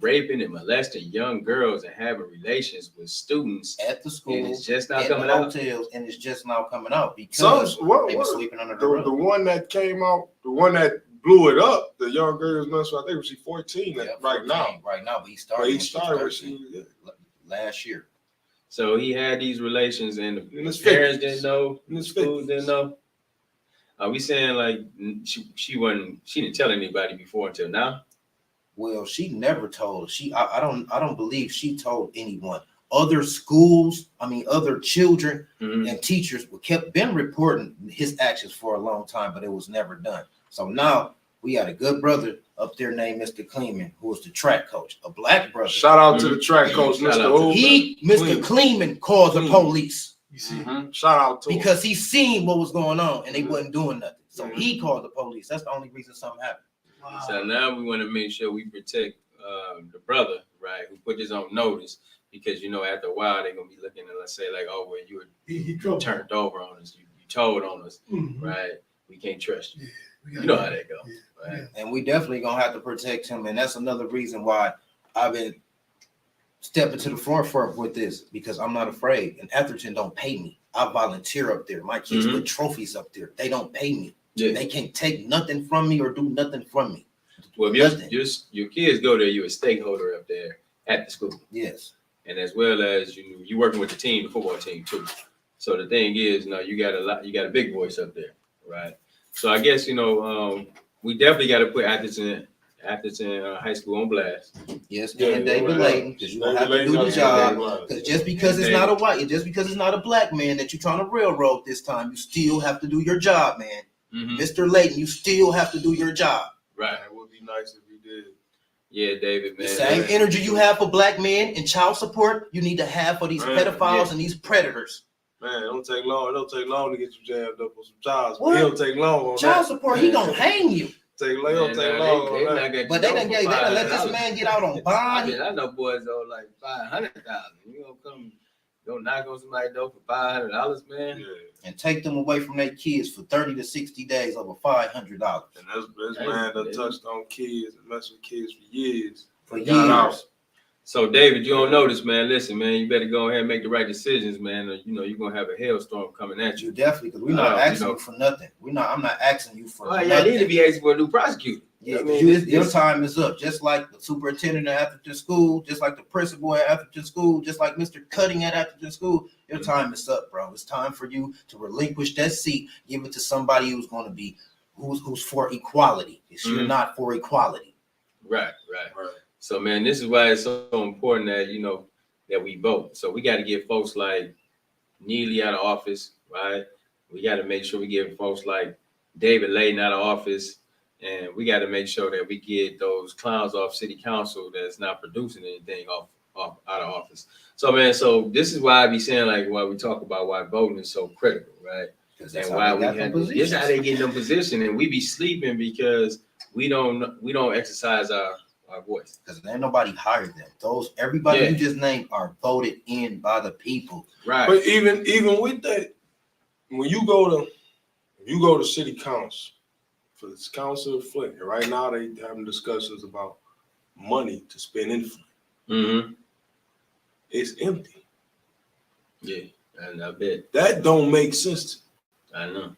Speaker 4: raping and molesting young girls and having relations with students
Speaker 3: at the school,
Speaker 4: and it's just now
Speaker 3: at
Speaker 4: coming
Speaker 3: the
Speaker 4: out.
Speaker 3: hotels, and it's just now coming out because they were sleeping under the rug.
Speaker 1: The one that came out, the one that blew it up, the young girl's mental, I think she's 14 right now.
Speaker 3: Right now, but he started last year.
Speaker 4: So he had these relations, and his parents didn't know, his schools didn't know. Are we saying like she didn't tell anybody before until now?
Speaker 3: Well, she never told. I don't believe she told anyone. Other schools, other children and teachers been reporting his actions for a long time, but it was never done. So now we got a good brother up there named Mr. Kleeman, who was the track coach, a black brother.
Speaker 1: Shout out to the track coach,
Speaker 3: Mr. Kleeman called the police.
Speaker 1: You see, shout out to
Speaker 3: because he seen what was going on and they wasn't doing nothing. So he called the police. That's the only reason something happened.
Speaker 2: Wow.
Speaker 4: So now we want to make sure we protect the brother, right, who put this on notice, because after a while they're gonna be looking and let's say like, oh well, you were turned over on us, you told on us, right? We can't trust you. Yeah, you know how that goes, right?
Speaker 3: And we definitely gonna have to protect him, and that's another reason why I've been stepping to the forefront with this, because I'm not afraid. And Atherton don't pay me. I volunteer up there. My kids put trophies up there. They don't pay me. Yeah. They can't take nothing from me or do nothing from me.
Speaker 4: Well, if your kids go there, you're a stakeholder up there at the school.
Speaker 3: Yes.
Speaker 4: And as well as you working with the football team too. So the thing is, you got a big voice up there, right? So I guess we definitely got to put Atherton High School on blast.
Speaker 3: Yes, and David Layton, because you don't have to do the job. Because just because it's not a white, just because it's not a black man that you're trying to railroad this time, you still have to do your job, man. Mr. Layton, you still have to do your job.
Speaker 4: Right.
Speaker 1: It would be nice if you did.
Speaker 4: Yeah, David, man.
Speaker 3: The same energy you have for black men and child support, you need to have for these pedophiles and these predators.
Speaker 1: Man, it don't take long. It don't take long to get you jammed up on some child support. It don't take long on
Speaker 3: child support, he gonna hang you.
Speaker 1: Take long.
Speaker 3: But they done let this man get out on bond.
Speaker 4: I know boys owe like $500,000. You gonna come go knock on somebody's door for $500, man?
Speaker 1: Yeah.
Speaker 3: And take them away from their kids for 30 to 60 days over $500.
Speaker 1: And this man done touched on kids and messed with kids for years.
Speaker 4: So, David, you don't know this, man. Listen, man, you better go ahead and make the right decisions, man. Or, you're going to have a hailstorm coming at you.
Speaker 3: Definitely, because we're not asking you for nothing. I'm not asking you for nothing.
Speaker 4: Yeah, you need to be asking for a new prosecutor.
Speaker 3: Yeah, your time is up. Just like the superintendent at Atherton School, just like the principal at Atherton School, just like Mr. Cutting at Atherton School, your time is up, bro. It's time for you to relinquish that seat, give it to somebody who's going to be, who's for equality. You're not for equality.
Speaker 4: Right. So, man, this is why it's so important that, that we vote. So we got to get folks like Neely out of office, right? We got to make sure we get folks like David Layton out of office. And we got to make sure that we get those clowns off city council that's not producing anything off out of office. So, man, this is why I be saying, like, why we talk about why voting is so critical, right? And why we have this how they get in them position, and we be sleeping because we don't exercise our voice.
Speaker 3: Because ain't nobody hired them. Everybody you just named are voted in by the people.
Speaker 4: Right.
Speaker 1: But even with that, when you go to city council, for the council of Flint, and right now they having discussions about money to spend in Flint. It's empty.
Speaker 4: Yeah, and I bet
Speaker 1: that don't make sense.
Speaker 4: I know.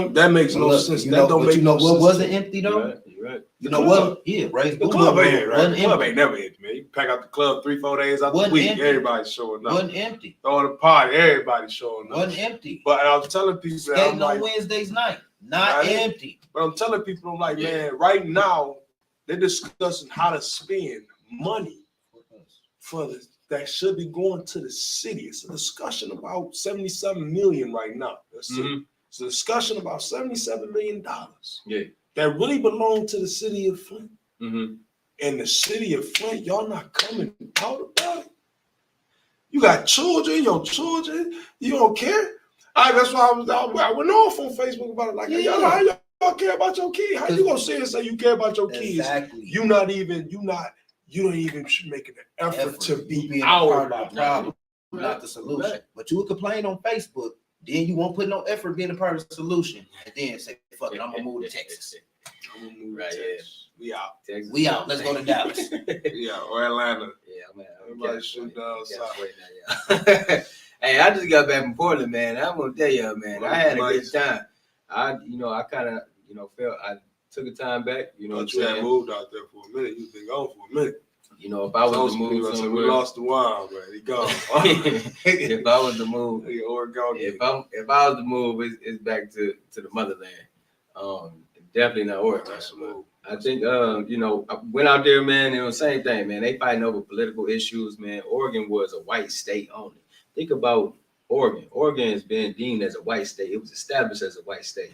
Speaker 1: That makes no sense. That don't make no sense.
Speaker 3: What wasn't empty though?
Speaker 4: You're right.
Speaker 3: You know what? Yeah, right.
Speaker 1: The club ain't right. The club ain't never empty, man. You pack out the club 3-4 days out the week. Everybody's showing up.
Speaker 3: Wasn't empty.
Speaker 1: Throwing a party. Everybody's showing up.
Speaker 3: Wasn't empty.
Speaker 1: But I was telling people
Speaker 3: skating on Wednesdays night. Not empty.
Speaker 1: But I'm telling people, I'm like, man, right now they're discussing how to spend money that should be going to the city. It's a discussion about 77 million right now. It's a discussion about $77 million.
Speaker 4: Yeah.
Speaker 1: That really belong to the city of Flint. And the city of Flint, y'all not coming out about it. You got children, your children, you don't care. That's why I went off on Facebook about it. Like, how y'all care about your kids? How you gonna say and say you care about your kids?
Speaker 3: Exactly.
Speaker 1: You don't even make an effort to be
Speaker 3: part of the problem, not the solution. Right. But you would complain on Facebook, then you won't put no effort being a part of the solution, and then say, "Fuck it, I'm gonna move to Texas."
Speaker 4: Right.
Speaker 1: We out.
Speaker 4: Texas.
Speaker 3: We out. Let's go to Dallas.
Speaker 1: We out. Or Atlanta.
Speaker 4: Yeah, man.
Speaker 1: Everybody shoot down south.
Speaker 4: Hey, I just got back from Portland, man. I'm gonna tell you, man. I had a good time. I kind of, felt I took a time back. You know what I'm
Speaker 1: you had
Speaker 4: saying?
Speaker 1: moved out there for a minute. You've been gone for a minute.
Speaker 4: You know, if I was to move
Speaker 1: we
Speaker 4: somewhere,
Speaker 1: lost the wild, man. He gone.
Speaker 4: if I was to move,
Speaker 1: Oregon.
Speaker 4: if I was to move, it's back to the motherland. Definitely not Oregon. I think I went out there, man. It was the same thing, man. They fighting over political issues, man. Oregon was a white state only. Think about Oregon. Oregon has been deemed as a white state. It was established as a white state,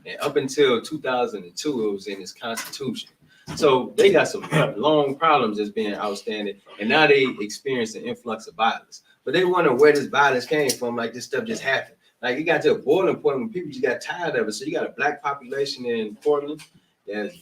Speaker 4: and up until 2002, it was in its constitution. So they got some long problems that's been outstanding, and now they experience an influx of violence. But they wonder where this violence came from. Like this stuff just happened. Like it got to a boiling point when people just got tired of it. So you got a black population in Portland that's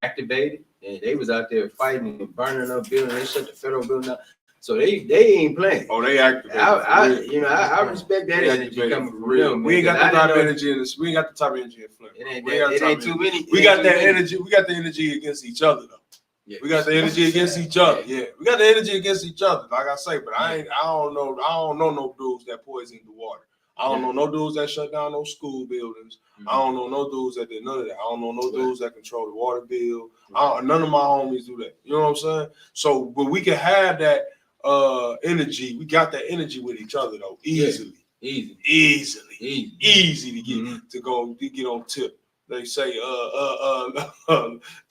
Speaker 4: activated, and they was out there fighting and burning up buildings. They shut the federal building up. So they ain't playing.
Speaker 1: Oh, they activated.
Speaker 4: I respect that energy coming from them.
Speaker 1: We ain't got the type of energy in this. We ain't got the type of energy in Flint.
Speaker 4: It ain't too many.
Speaker 1: We got that energy. We got the energy against each other though.
Speaker 4: Yeah.
Speaker 1: We got the energy against each other. Yeah, we got the energy against each other. Like I say, but I don't know no dudes that poison the water. I don't know no dudes that shut down those school buildings. I don't know no dudes that did none of that. I don't know no dudes that control the water bill. None of my homies do that. You know what I'm saying? So, but we can have that energy. We got that energy with each other though, easily. Easy to get on tip. They say to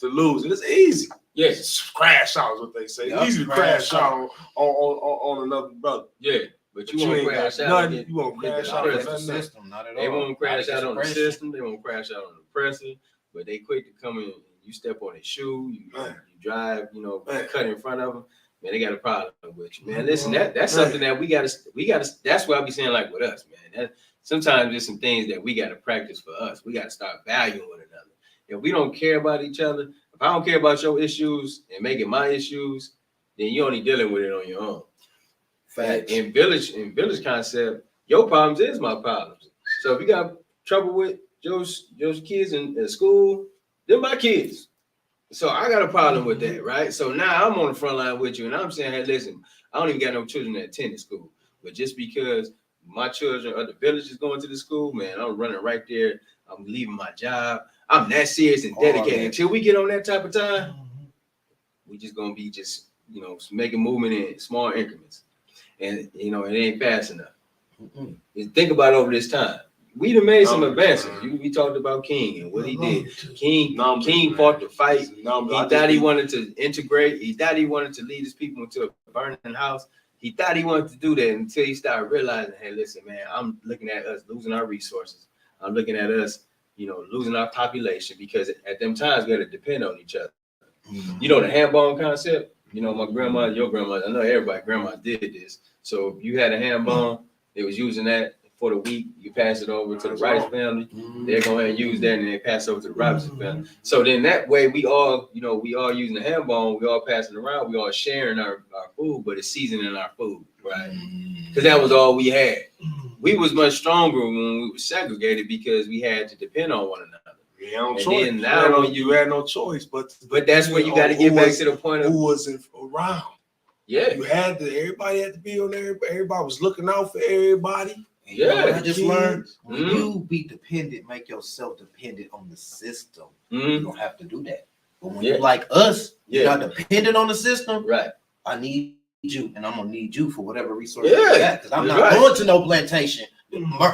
Speaker 1: lose it. It's easy.
Speaker 4: Yes,
Speaker 1: crash out is what they say. It's easy to crash out on another brother.
Speaker 4: Yeah. But you won't crash out.
Speaker 1: You won't crash out on the system.
Speaker 3: Not at all.
Speaker 4: They won't crash out on the system. They won't crash out on the person. But they quick to come in. You step on their shoe. You drive. Cut in front of them. Man, they got a problem with you, man. Listen, that's something that we gotta. That's what I be saying, like with us, man. Sometimes there's some things that we gotta practice for us. We gotta start valuing one another. If we don't care about each other, if I don't care about your issues and make it my issues, then you're only dealing with it on your own. In village concept, your problems is my problems. So if you got trouble with your kids in school, they're my kids. So I got a problem with that, right? So now I'm on the front line with you, and I'm saying, hey, listen, I don't even got no children that attend school, but just because my children or the village is going to the school, man, I'm running right there. I'm leaving my job. I'm that serious and dedicated. Until we get on that type of time, we just gonna be making movement in small increments. And it ain't fast enough. Think about it over this time. We done made some advances. We talked about King and what he did. King fought the fight. He thought he wanted to integrate. He thought he wanted to lead his people into a burning house. He thought he wanted to do that until he started realizing, hey, listen, man, I'm looking at us losing our resources. I'm looking at us, losing our population, because at them times we had to depend on each other. The hand-bone concept. My grandma, your grandma, I know everybody, grandma did this. So if you had a hand bone, they was using that for the week. You pass it over to the Rice family. They're going to use that, and they pass it over to the Robinson family. So then that way we all using the hand bone. We all passing around. We all sharing our food, but it's seasoning our food, right? Because that was all we had. We was much stronger when we were segregated because we had to depend on one another.
Speaker 1: You had no choice. You had no choice, but
Speaker 4: that's where you got to get back to the point of
Speaker 1: who wasn't around.
Speaker 4: Yeah,
Speaker 1: everybody had to be on there. Everybody was looking out for everybody.
Speaker 3: I just learned when you be dependent, make yourself dependent on the system. You don't have to do that. But when you like us, you're not dependent on the system.
Speaker 4: Right.
Speaker 3: I need you, and I'm gonna need you for whatever resources I got, because I'm not going to no plantation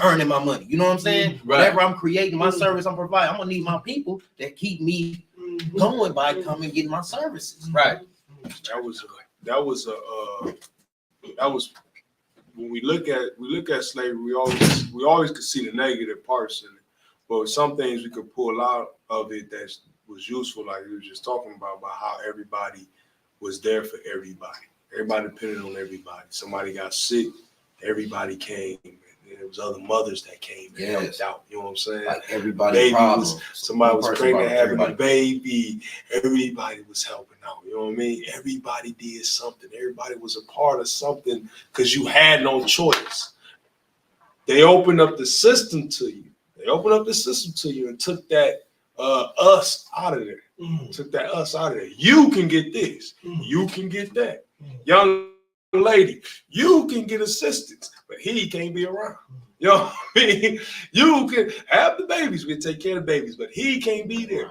Speaker 3: earning my money. You know what I'm saying? Whatever I'm creating, my service I'm providing, I'm gonna need my people that keep me going by coming getting my services.
Speaker 4: Right.
Speaker 1: That was when we look at slavery, we always could see the negative parts in it, but some things we could pull out of it that was useful, like we were just talking about how everybody was there for everybody. Everybody depended on everybody. Somebody got sick, everybody came. There was other mothers that came and helped out. You know what I'm saying?
Speaker 3: Like everybody
Speaker 1: somebody was pregnant, having a baby. Everybody was helping out. You know what I mean? Everybody did something. Everybody was a part of something because you had no choice. They opened up the system to you. And took that us out of there. Took that us out of there. You can get this. You can get that. Young lady, you can get assistance, but he can't be around. You know what I mean? You can have the babies, we take care of the babies, but he can't be there.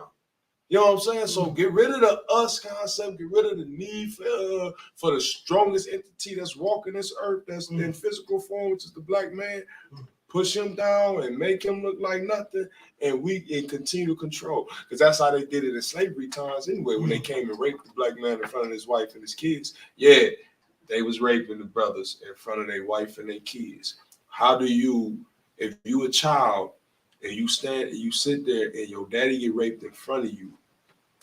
Speaker 1: You know what I'm saying? So get rid of the us concept, get rid of the need for the strongest entity that's walking this earth, that's in physical form, which is the black man. Push him down and make him look like nothing, and continue to control. Because that's how they did it in slavery times anyway, when they came and raped the black man in front of his wife and his kids. Yeah, they was raping the brothers in front of their wife and their kids. How do you, if you a child and you sit there and your daddy get raped in front of you,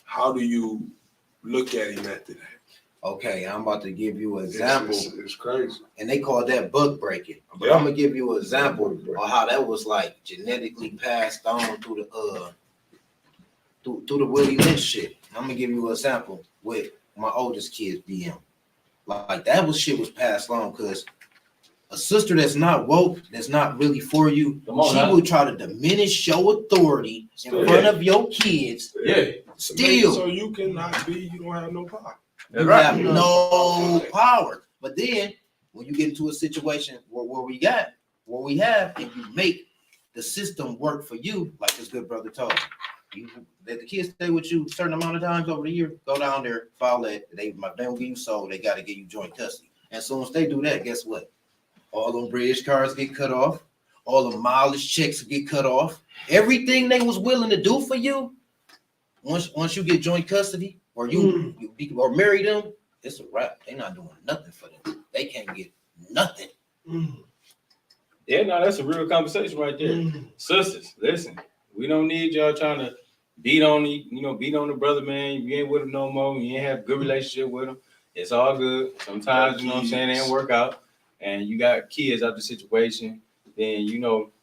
Speaker 1: how do you look at him after that?
Speaker 3: Okay, I'm about to give you an example.
Speaker 1: It's crazy.
Speaker 3: And they call that buck breaking. But I'm gonna give you an example of how that was like genetically passed on through the Willie Lynch shit. I'm gonna give you an example with my oldest kid's BM. Like that shit was passed on because a sister that's not woke, that's not really for you, she will try to diminish your authority in front of your kids.
Speaker 1: Yeah.
Speaker 3: Still.
Speaker 1: So you cannot be, you don't have no power.
Speaker 3: You have no power. But then when you get into a situation where we have, if you make the system work for you, like this good brother told you, let the kids stay with you a certain amount of times over the year, go down there, file that, they don't give you soul, they got to give you joint custody. And as soon as they do that, guess what? All them bridge cards get cut off, all the mileage checks get cut off. Everything they was willing to do for you, once you get joint custody, or you marry them, it's a wrap. They're not doing nothing for them. They can't get nothing.
Speaker 4: Yeah, no, that's a real conversation right there. Sisters, listen, we don't need y'all trying to beat on the brother, man. You ain't with him no more. You ain't have a good relationship with him. It's all good. Sometimes, you know what I'm saying, they don't work out. And you got kids out the situation, then, you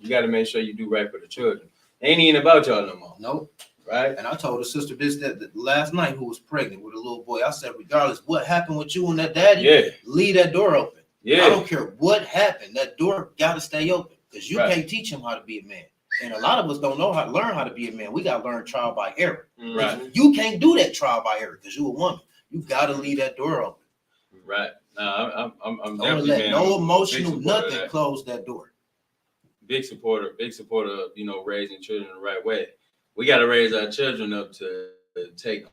Speaker 4: got to make sure you do right for the children. Ain't even about y'all no more.
Speaker 3: Nope.
Speaker 4: Right?
Speaker 3: And I told a sister that last night who was pregnant with a little boy. I said, regardless what happened with you and that daddy, leave that door open. Yeah. I don't care what happened. That door got to stay open because you can't teach him how to be a man. And a lot of us don't know how to learn how to be a man. We got to learn trial by error. Right. You can't do that trial by error because you're a woman. You got to leave that door open.
Speaker 4: Right. No, I'm
Speaker 3: don't let no emotional nothing close that door.
Speaker 4: Big supporter of, raising children the right way. We got to raise our children up to take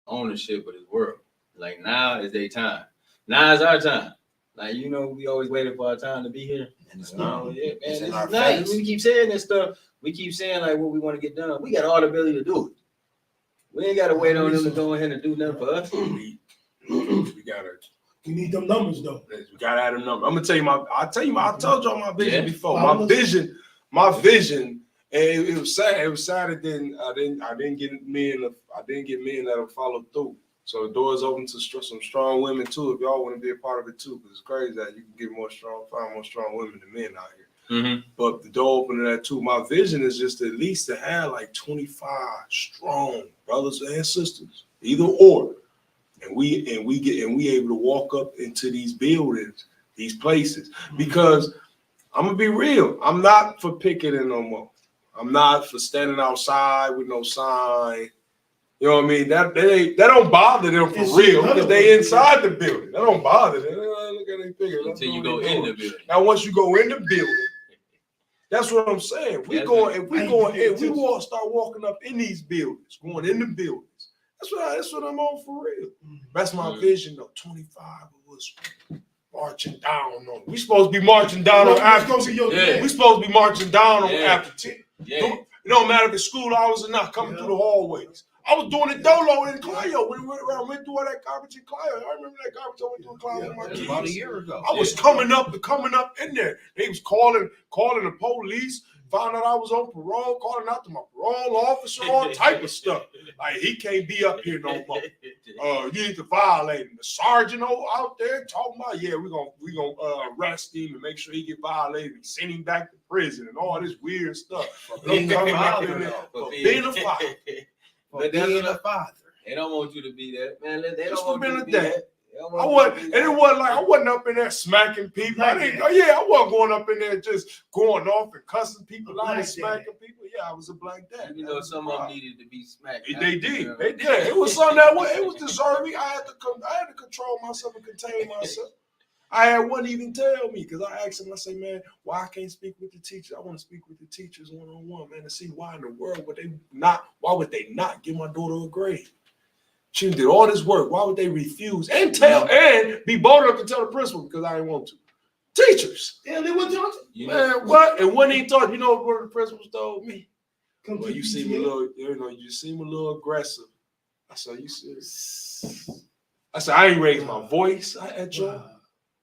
Speaker 4: ownership of this world. Like now is their time. Now is our time. Like, we always waited for our time to be here. And it's not. Yeah, man, it's in our face. We keep saying this stuff. We keep saying like what we want to get done. We got all the ability to do it. We ain't got to wait on them to go ahead and do nothing for us.
Speaker 1: We
Speaker 2: need them numbers though.
Speaker 1: We gotta add them numbers. I'm gonna tell you I told y'all my vision before. My vision. And it was sad. It was sad that I didn't get men that'll follow through. So the door's open to some strong women too. If y'all want to be a part of it too, because it's crazy that you can get find more strong women than men out here. Mm-hmm. But the door open to that too. My vision is just at least to have like 25 strong brothers and sisters, either or, and we able to walk up into these buildings, these places. Because I'm gonna be real, I'm not for picketing no more. I'm not for standing outside with no sign. You know what I mean? That don't bother them for real because they inside the building. That don't bother them. Look at that figure.
Speaker 4: Until you go in the building.
Speaker 1: Now, once you go in the building, that's what I'm saying. We all start walking up in these buildings, going in the buildings. That's what I'm on for real. That's my vision though. 25 of us marching down on. We supposed to be marching down on after. We supposed to be marching down on after 10. Yeah. It don't matter if it's school hours or not, coming through the hallways. I was doing it dolo in Clio when we went through all that garbage in Clio. I remember that garbage I went through in Clio with my kids.
Speaker 3: About a year ago.
Speaker 1: I was coming up in there. They was calling the police, found out I was on parole, calling out to my parole officer, all type of stuff. Like, he can't be up here no more. You need to violate him. The sergeant out there talking about, we gonna arrest him and make sure he get violated and send him back to prison and all this weird stuff.
Speaker 3: For being a father.
Speaker 1: Being a father.
Speaker 3: For being a father.
Speaker 4: They don't want you to be that, man. They don't
Speaker 1: Just
Speaker 4: want
Speaker 1: for
Speaker 4: you
Speaker 1: being
Speaker 4: to
Speaker 1: a
Speaker 4: be
Speaker 1: dad.
Speaker 4: that. They
Speaker 1: I wasn't, and it wasn't like I wasn't up in there smacking people. I wasn't going up in there just going off and cussing people out and smacking people. Yeah, I was a black dad.
Speaker 4: You know, some of them needed to be smacked.
Speaker 1: They did. It was something that it was deserving. I had to control myself and contain myself. I had one even tell me, because I asked him, I say, man, why I can't speak with the teachers? I want to speak with the teachers one-on-one, man, to see why in the world would they not give my daughter a grade? She did all this work. Why would they refuse and be bold enough to tell the principal because I didn't want to? Teachers.
Speaker 2: Yeah, they wouldn't talk to
Speaker 1: you. Man, what? And when he talked, you know what the principals told me? Well, you seem a little aggressive. I said, you serious? I said, I ain't raised my voice at y'all. Wow.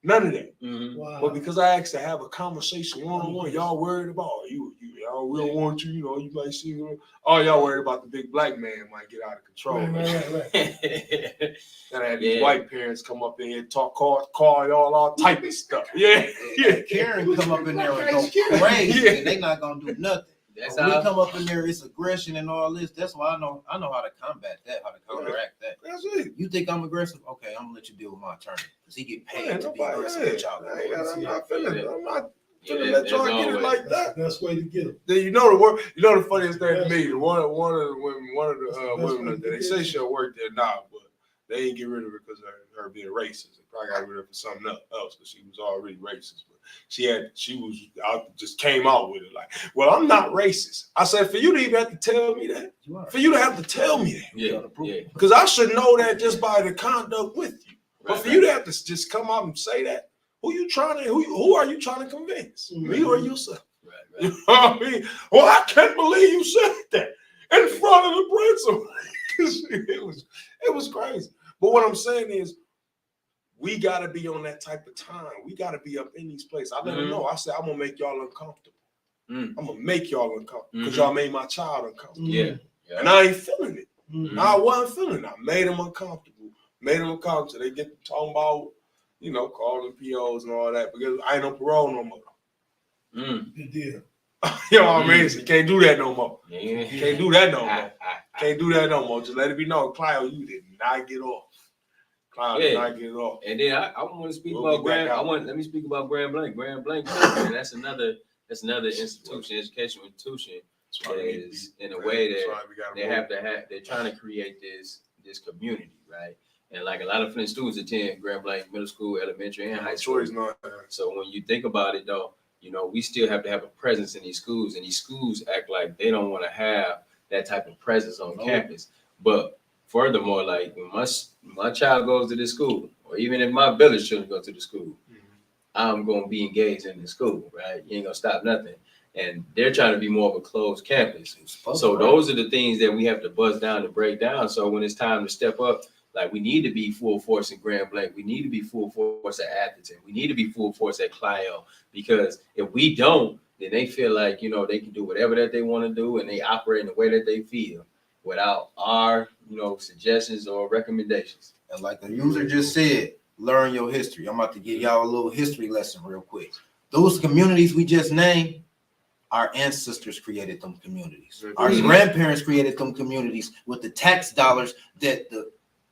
Speaker 1: None of that.
Speaker 4: Mm-hmm.
Speaker 2: Wow.
Speaker 1: But because I asked to have a conversation one-on-one, y'all worried about y'all. We don't want you. You know, you might see. Y'all worried about the big black man might get out of control.
Speaker 2: Right.
Speaker 1: Then I had these white parents come up in here, call y'all all type of stuff. Yeah.
Speaker 3: Karen come up in there and go crazy, and they not gonna do nothing. That's when we come up in there, it's aggression and all this. That's why I know how to combat that, how to counteract that.
Speaker 1: That's it.
Speaker 3: You think I'm aggressive? Okay, I'm gonna let you deal with my attorney because he get paid to be aggressive with y'all.
Speaker 1: I'm not feeling let y'all get it like that.
Speaker 2: That's the way to get it.
Speaker 1: Then you know the funniest thing to me, one of the women that they say she'll work there now, but they ain't get rid of her because of her being racist. They probably got rid of her for something else because she was already racist. But just came out with it like, well, I'm not racist. I said, for you to even have to tell me that, for you to have to tell me that, because I should know that just by the conduct with you. But for you to have to just come out and say that, who are you trying to convince? Me or yourself? Right. You know what I mean? Well, I can't believe you said that in front of the principal. It was crazy. But what I'm saying is, we got to be on that type of time. We got to be up in these places. I let them know. I said, I'm going to make y'all uncomfortable. I'm going to make y'all uncomfortable because y'all made my child uncomfortable.
Speaker 4: Yeah.
Speaker 1: And I ain't feeling it. I wasn't feeling it. I made them uncomfortable. They get to talking about, calling POs and all that because I ain't on parole no more.
Speaker 2: Good deal.
Speaker 1: You know what I mean? So you can't do that no more. You can't do that no more. Can't do that no more. Just let it be known. Clio, you did not get off. Did not get off.
Speaker 4: And then I want to speak about let me speak about Grand Blanc. Grand Blanc, that's another institution, educational institution that is in a way that they're trying to create this community, right? And like a lot of Flint students attend Grand Blanc Middle School, elementary, and high school. So when you think about it, though, we still have to have a presence in these schools, and these schools act like they don't want to have that type of presence on campus. But furthermore, like when my child goes to this school, or even if my village children go to the school, I'm going to be engaged in the school, right? You ain't going to stop nothing. And they're trying to be more of a closed campus. So those are the things that we have to buzz down and break down. So when it's time to step up, like we need to be full force in Grand Blanc. We need to be full force at Atherton. We need to be full force at Clio. Because if we don't, then they feel like, they can do whatever that they want to do and they operate in the way that they feel without our, suggestions or recommendations.
Speaker 3: And like the user just said, learn your history. I'm about to give y'all a little history lesson real quick. Those communities we just named, our ancestors created them communities. Our grandparents created them communities with the tax dollars that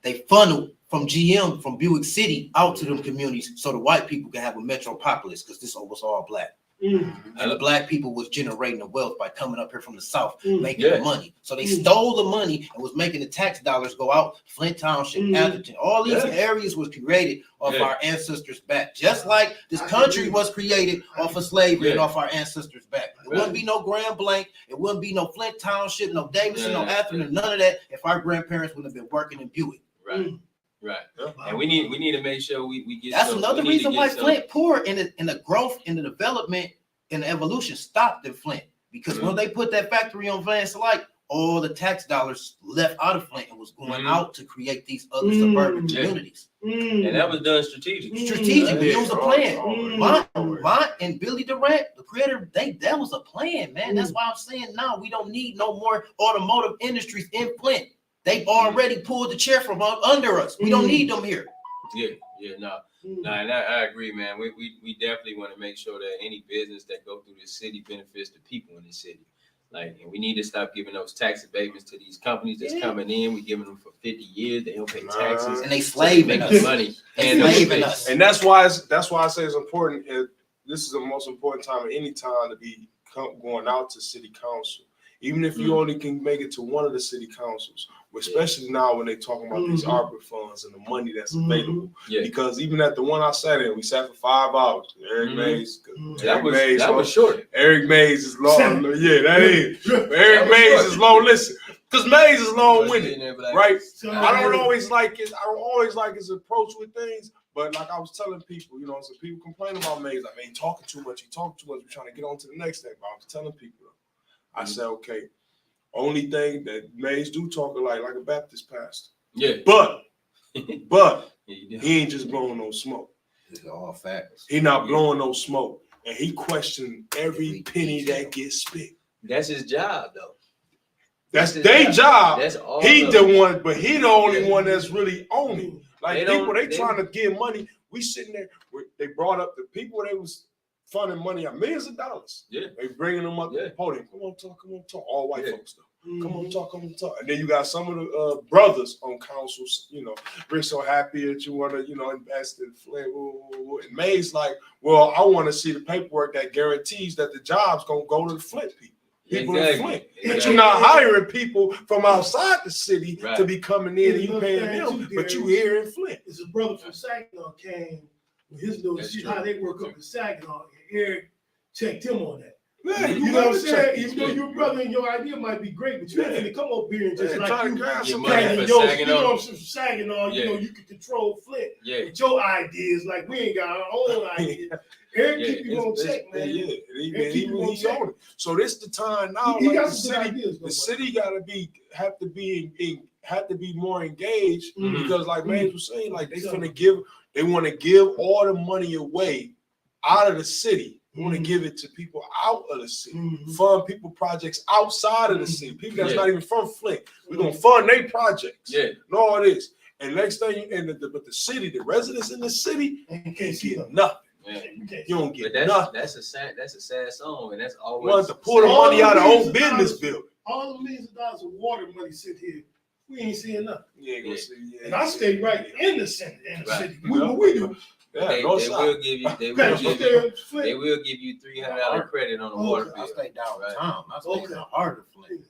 Speaker 3: they funneled from GM, from Buick City out to them communities so the white people can have a metropolis because this was all black. And the black people was generating the wealth by coming up here from the South, making the money. So they stole the money and was making the tax dollars go out. Flint Township, Atherton, all these areas was created off our ancestors' back. Just like this country was created off of slavery and off our ancestors' back. It wouldn't be no Grand Blanc. It wouldn't be no Flint Township, no Davidson, no Atherton, none of that if our grandparents wouldn't have been working in Buick.
Speaker 4: Right. And we need to make sure we get.
Speaker 3: That's another reason why Flint poor in the growth, in the development, and the evolution stopped in Flint. Because when they put that factory on Van Slyke, all the tax dollars left out of Flint and was going out to create these other suburban communities.
Speaker 4: And that was done strategically.
Speaker 3: It was a plan. Mont and Billy Durant, the creator, that was a plan, man. That's why I'm saying now we don't need no more automotive industries in Flint. They've already pulled the chair from under us. We don't need them here.
Speaker 4: And I agree, man. We definitely want to make sure that any business that go through this city benefits the people in the city. Like, and we need to stop giving those tax abatements to these companies that's coming in. We giving them for 50 years. They don't pay taxes,
Speaker 3: and they slaving us.
Speaker 4: Money.
Speaker 1: And that's why I say it's important. This is the most important time at any time to be going out to city council, even if you only can make it to one of the city councils. Especially now when they're talking about these ARPA funds and the money that's available. Yeah. Because even at the one I sat in, we sat for 5 hours. Eric Mays.
Speaker 4: That was short.
Speaker 1: Eric Mays is long. Yeah, that is. Eric Mays is long. Listen, because Mays is long-winded, right? I don't always like his approach with things. But like I was telling people, some people complain about Mays. Like, man, he talking too much. We're trying to get on to the next thing. But I was telling people, I said, okay. Only thing that Mays do talk like a Baptist pastor. Yeah. But he ain't just blowing no smoke.
Speaker 3: It's all facts.
Speaker 1: He not blowing no smoke. And he questioning every penny that gets spent.
Speaker 4: That's his job, though.
Speaker 1: That's their job.
Speaker 4: That's all.
Speaker 1: He the one, but he the only one that's really owning. Like they trying to get money. We sitting there. They brought up the people they was funding money on millions of dollars. Yeah. They bringing them up to the podium. Come on, talk. All white folks, though. Come on, talk. And then you got some of the brothers on councils, we're so happy that you want to, invest in Flint. And May's like, well, I want to see the paperwork that guarantees that the job's going to go to the Flint people. People in Flint. But you're not hiring people from outside the city to be coming in and you paying them, but you here in Flint.
Speaker 2: It's a brother from Saginaw came with his little shit, how they work up in Saginaw. Eric checked him on that.
Speaker 1: Yeah,
Speaker 2: you know what I'm saying? Even though your brother and your idea might be great, but you have to come up here and just like you know, from Saginaw, you can control Flint with your ideas. Like we ain't got our own ideas. Eric keep you on check, man.
Speaker 1: He on it. So this the time now.
Speaker 2: He got some good ideas.
Speaker 1: The city have to be more engaged because, like man was saying, like they want to give all the money away out of the city. We want to give it to people out of the city, fund people projects outside of the city, people that's not even from Flint. We're going to fund their projects. Yeah. And all this. And next thing, but the city, the residents in the city, you can't get nothing. Yeah. You don't get nothing.
Speaker 4: That's a sad song, and that's always.
Speaker 1: We want to pull the money out of old business building.
Speaker 2: All the millions of dollars of water money sit here. We ain't seeing nothing.
Speaker 1: You ain't gonna see.
Speaker 2: And I stay right in the center, in the city. We do.
Speaker 4: Yeah, they will give you $300 credit on the water bill.
Speaker 3: I stay downtown. I stay in the heart of Flint.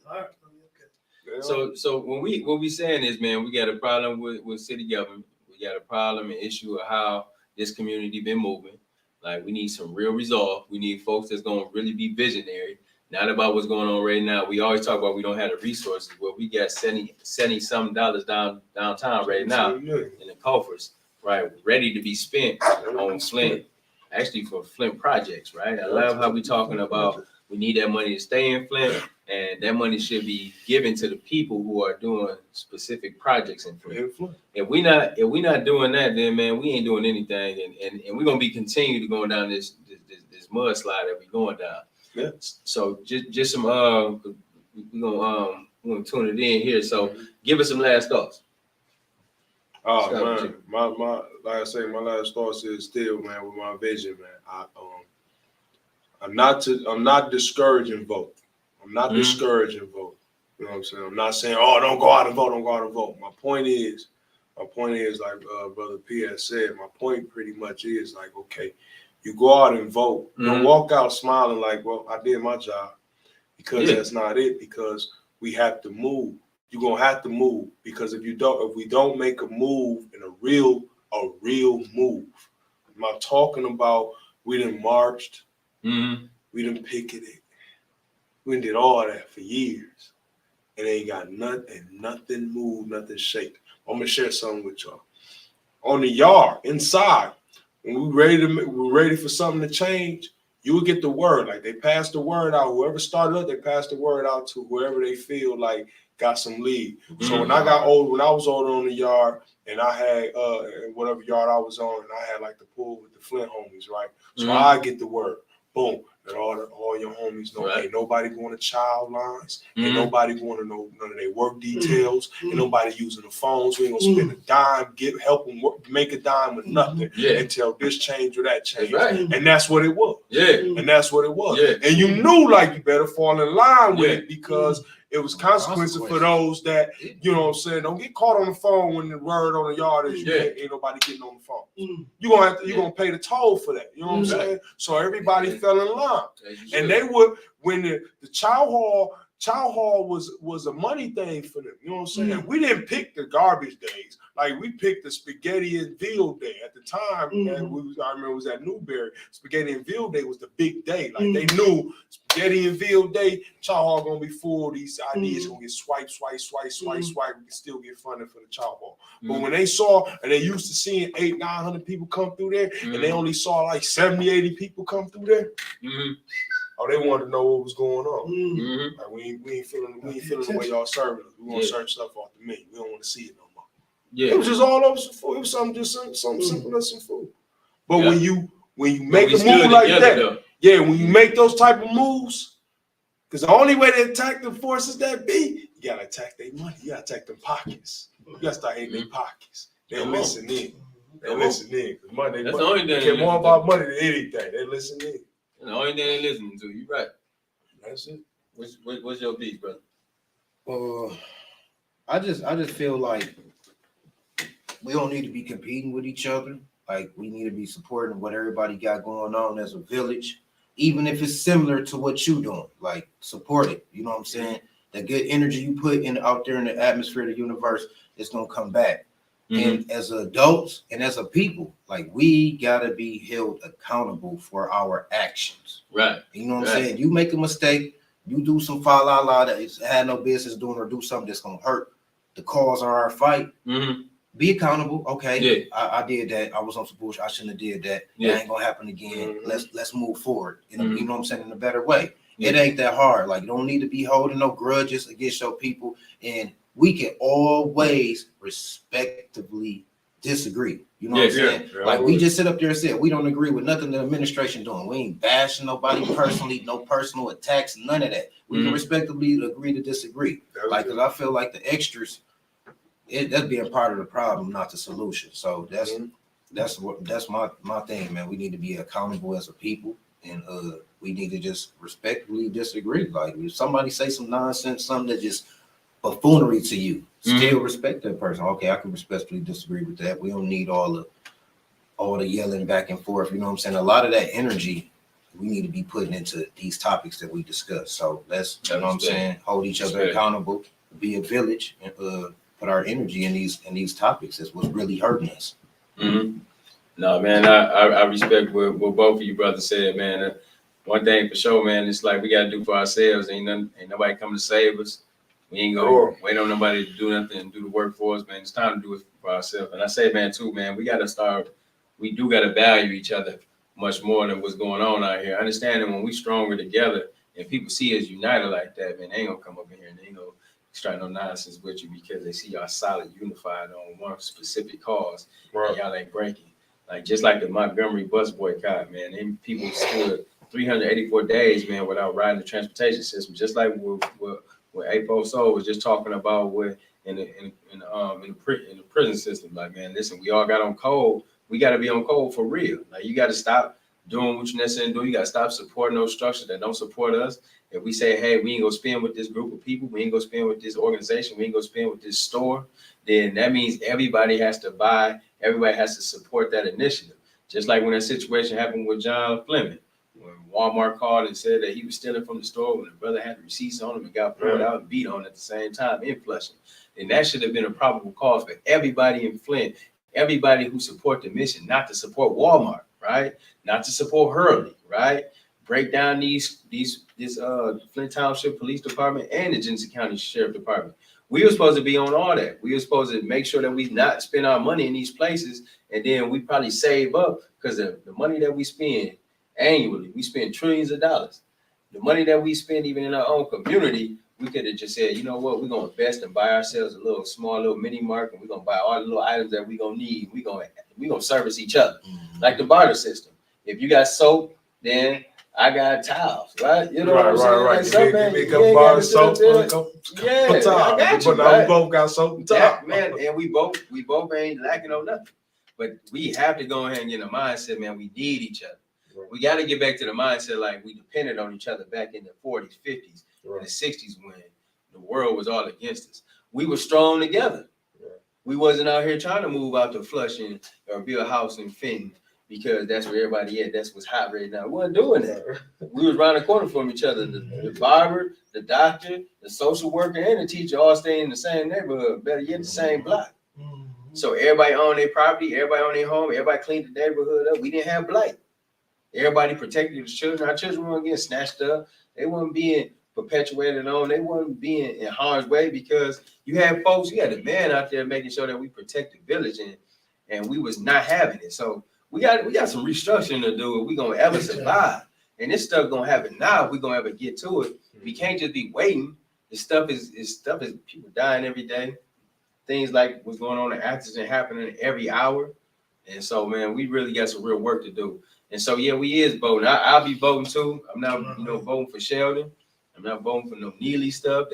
Speaker 4: So when we saying is, man, we got a problem with city government. We got a problem and issue of how this community been moving. Like we need some real resolve. We need folks that's gonna really be visionary. Not about what's going on right now. We always talk about we don't have the resources. Well, we got $70 downtown right now in the coffers. Right, ready to be spent on Flint, actually for Flint projects, right? I love how we talking about we need that money to stay in Flint, and that money should be given to the people who are doing specific projects in Flint. If we not doing that, then man, we ain't doing anything, and we're gonna be continuing to going down this mudslide that we going down. Yeah. So just some we're gonna tune it in here. So give us some last thoughts.
Speaker 1: Oh man, my like I say, my last thoughts is still, man, with my vision, man. I'm not discouraging vote. I'm not discouraging vote. You know what I'm saying? I'm not saying, oh, don't go out and vote. My point is, like Brother P has said, my point pretty much is like, okay, you go out and vote. Don't walk out smiling like, well, I did my job, because that's not it. Because we have to move. You're gonna have to move, because if we don't make a move, and a real move. I'm not talking about we done marched, we done picketed, we did all that for years, and ain't got nothing moved, nothing shake. I'm gonna share something with y'all. On the yard, inside, when we're ready for something to change, you would get the word. Like they passed the word out. Whoever started up, they passed the word out to whoever they feel like got some lead. So when I was older on the yard, and I had whatever yard I was on, and I had like the pool with the Flint homies, right? So I get the word. Boom. Let all your homies know, ain't nobody going to child lines, ain't nobody going to know none of their work details, ain't nobody using the phones. We ain't gonna spend a dime, help them make a dime with nothing until this change or that change. And that's what it was. And that's what it was. And you knew like you better fall in line with it because it was consequences for those that, you know what I'm saying, don't get caught on the phone when the word on the yard is ain't nobody getting on the phone. You're gonna pay the toll for that. You know what I'm saying? So everybody fell in line. And they would, when the chow hall was a money thing for them. You know what I'm saying? We didn't pick the garbage days. Like we picked the spaghetti and veal day at the time. And I remember it was at Newberry. Spaghetti and veal day was the big day. Like they knew spaghetti and veal day, chow hall gonna be full. These ideas gonna get swipe. We can still get funded for the chow hall. But when they saw, and they used to seeing 800-900 people come through there, and they only saw like 70-80 people come through there. Oh, they wanted to know what was going on. Like we ain't feeling the way y'all serving us. We want to serve stuff off the menu. We don't want to see it no more. It was just all over some food. It was something simple as some food. But when you make a move like that, when you make those type of moves, because the only way to attack the forces that be, you gotta attack their money. You gotta attack them pockets. You gotta start hitting their pockets. They listen in. They listen in. Money. That's the only thing. They care more about money than anything. They listen in.
Speaker 4: And the only thing they listening to, you right.
Speaker 1: That's it.
Speaker 4: What's your beat, brother?
Speaker 3: I just feel like we don't need to be competing with each other. Like we need to be supporting what everybody got going on as a village, even if it's similar to what you doing. Like support it. You know what I'm saying? The good energy you put out there in the atmosphere of the universe is gonna come back. And as adults and as a people, like we gotta be held accountable for our actions.
Speaker 4: Right.
Speaker 3: You know what I'm saying? You make a mistake, you do some fa la la that is had no business doing, or do something that's gonna hurt the cause of our fight. Be accountable. Okay, I did that. I was on some bullshit. I shouldn't have did that. That ain't gonna happen again. Let's move forward. You know what I'm saying, in a better way. It ain't that hard. Like you don't need to be holding no grudges against your people, and we can always respectively disagree. You know what I'm saying? Like we just sit up there and say we don't agree with nothing the administration doing. We ain't bashing nobody personally, no personal attacks, none of that. We can respectively agree to disagree. Like, cause I feel like the extras, that's being part of the problem, not the solution. So that's my thing, man. We need to be accountable as a people, and we need to just respectfully disagree. Like if somebody say some nonsense, something that just buffoonery to you, still respect that person. Okay, I can respectfully disagree with that. We don't need all the yelling back and forth. You know what I'm saying? A lot of that energy we need to be putting into these topics that we discuss. So let's, you know what I'm saying, hold each other accountable, be a village, and put our energy in these topics. That's what's really hurting us.
Speaker 4: No, man, I respect what both of you brothers said, man. One thing for sure, man, it's like we gotta do for ourselves. Ain't nobody coming to save us. We ain't gonna wait on nobody to do nothing and do the work for us, man. It's time to do it for ourselves. And I say, man, too, man, we do gotta value each other much more than what's going on out here. Understanding when we stronger together and people see us united like that, man, they ain't gonna come up in here and they ain't gonna start no nonsense with you because they see y'all solid, unified on one specific cause, and y'all ain't breaking. Like just like the Montgomery bus boycott, man, them people stood 384 days, man, without riding the transportation system, just like what Aposoul was just talking about with in the prison system. Like, man, listen, we all got on code. We got to be on code for real. Like, you got to stop doing what you're necessarily doing. You got to stop supporting those structures that don't support us. If we say, hey, we ain't gonna spend with this group of people, we ain't gonna spend with this organization, we ain't gonna spend with this store, then that means everybody has to buy, everybody has to support that initiative. Just like when that situation happened with John Fleming, when Walmart called and said that he was stealing from the store when the brother had the receipts on him and got pulled out and beat on at the same time in Flushing. And that should have been a probable cause for everybody in Flint, everybody who support the mission, not to support Walmart, right? Not to support Hurley, right? Break down this Flint Township Police Department and the Genesee County Sheriff Department. We were supposed to be on all that. We were supposed to make sure that we not spend our money in these places, and then we probably save up, because the money that we spend annually, we spend trillions of dollars. The money that we spend even in our own community, we could have just said, you know what, we're going to invest and buy ourselves a small little mini market, and we're going to buy all the little items that we're going to need. We're going to service each other, like the barter system. If you got soap, then I got towels, right? You know what I'm saying?
Speaker 1: Right.
Speaker 4: Like, some man,
Speaker 1: give me a couple bars of soap for a couple
Speaker 4: towels. I got you,
Speaker 1: but now we both got soap and towels.
Speaker 4: Man, and we both ain't lacking on nothing. But we have to go ahead and get in a mindset, man. We need each other. Right. We got to get back to the mindset like we depended on each other back in the 40s, 50s, and the 60s when the world was all against us. We were strong together. Right. We wasn't out here trying to move out to Flushing or build a house in Fenton because that's where everybody at. That's what's hot right now. We wasn't doing that. We was around the corner from each other. The barber, the doctor, the social worker, and the teacher all staying in the same neighborhood. Better yet, the same block. So everybody owned their property, everybody owned their home, everybody cleaned the neighborhood up. We didn't have blight. Everybody protected the children. Our children weren't getting snatched up. They weren't being perpetuated on. They weren't being in harm's way because you had folks, you had a man out there making sure that we protect the village and we was not having it. So we got some restructuring to do if we're gonna ever survive. And this stuff gonna happen now if we're gonna ever get to it. We can't just be waiting. This stuff is people dying every day. Things like what's going on in Atherton happening every hour. And so, man, we really got some real work to do. And so, yeah, we is voting. I'll be voting too. I'm not, voting for Sheldon. I'm not voting for no Neely stuff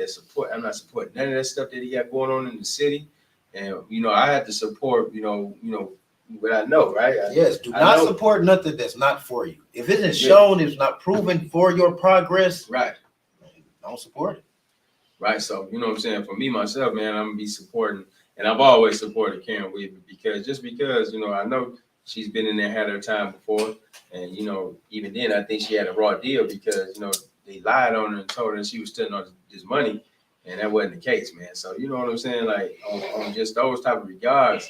Speaker 4: I'm not supporting none of that stuff that he got going on in the city. And, I have to support, what I know, right?
Speaker 3: Do not support nothing that's not for you. If it isn't shown, it's not proven for your progress.
Speaker 4: Right.
Speaker 3: Don't support it.
Speaker 4: Right. So, you know what I'm saying? For me, myself, man, I'm going to be supporting, and I've always supported Karen Weaver because I know she's been in there, had her time before. And, even then, I think she had a raw deal because, they lied on her and told her she was stealing all this money. And that wasn't the case, man. So, you know what I'm saying? Like, on just those type of regards,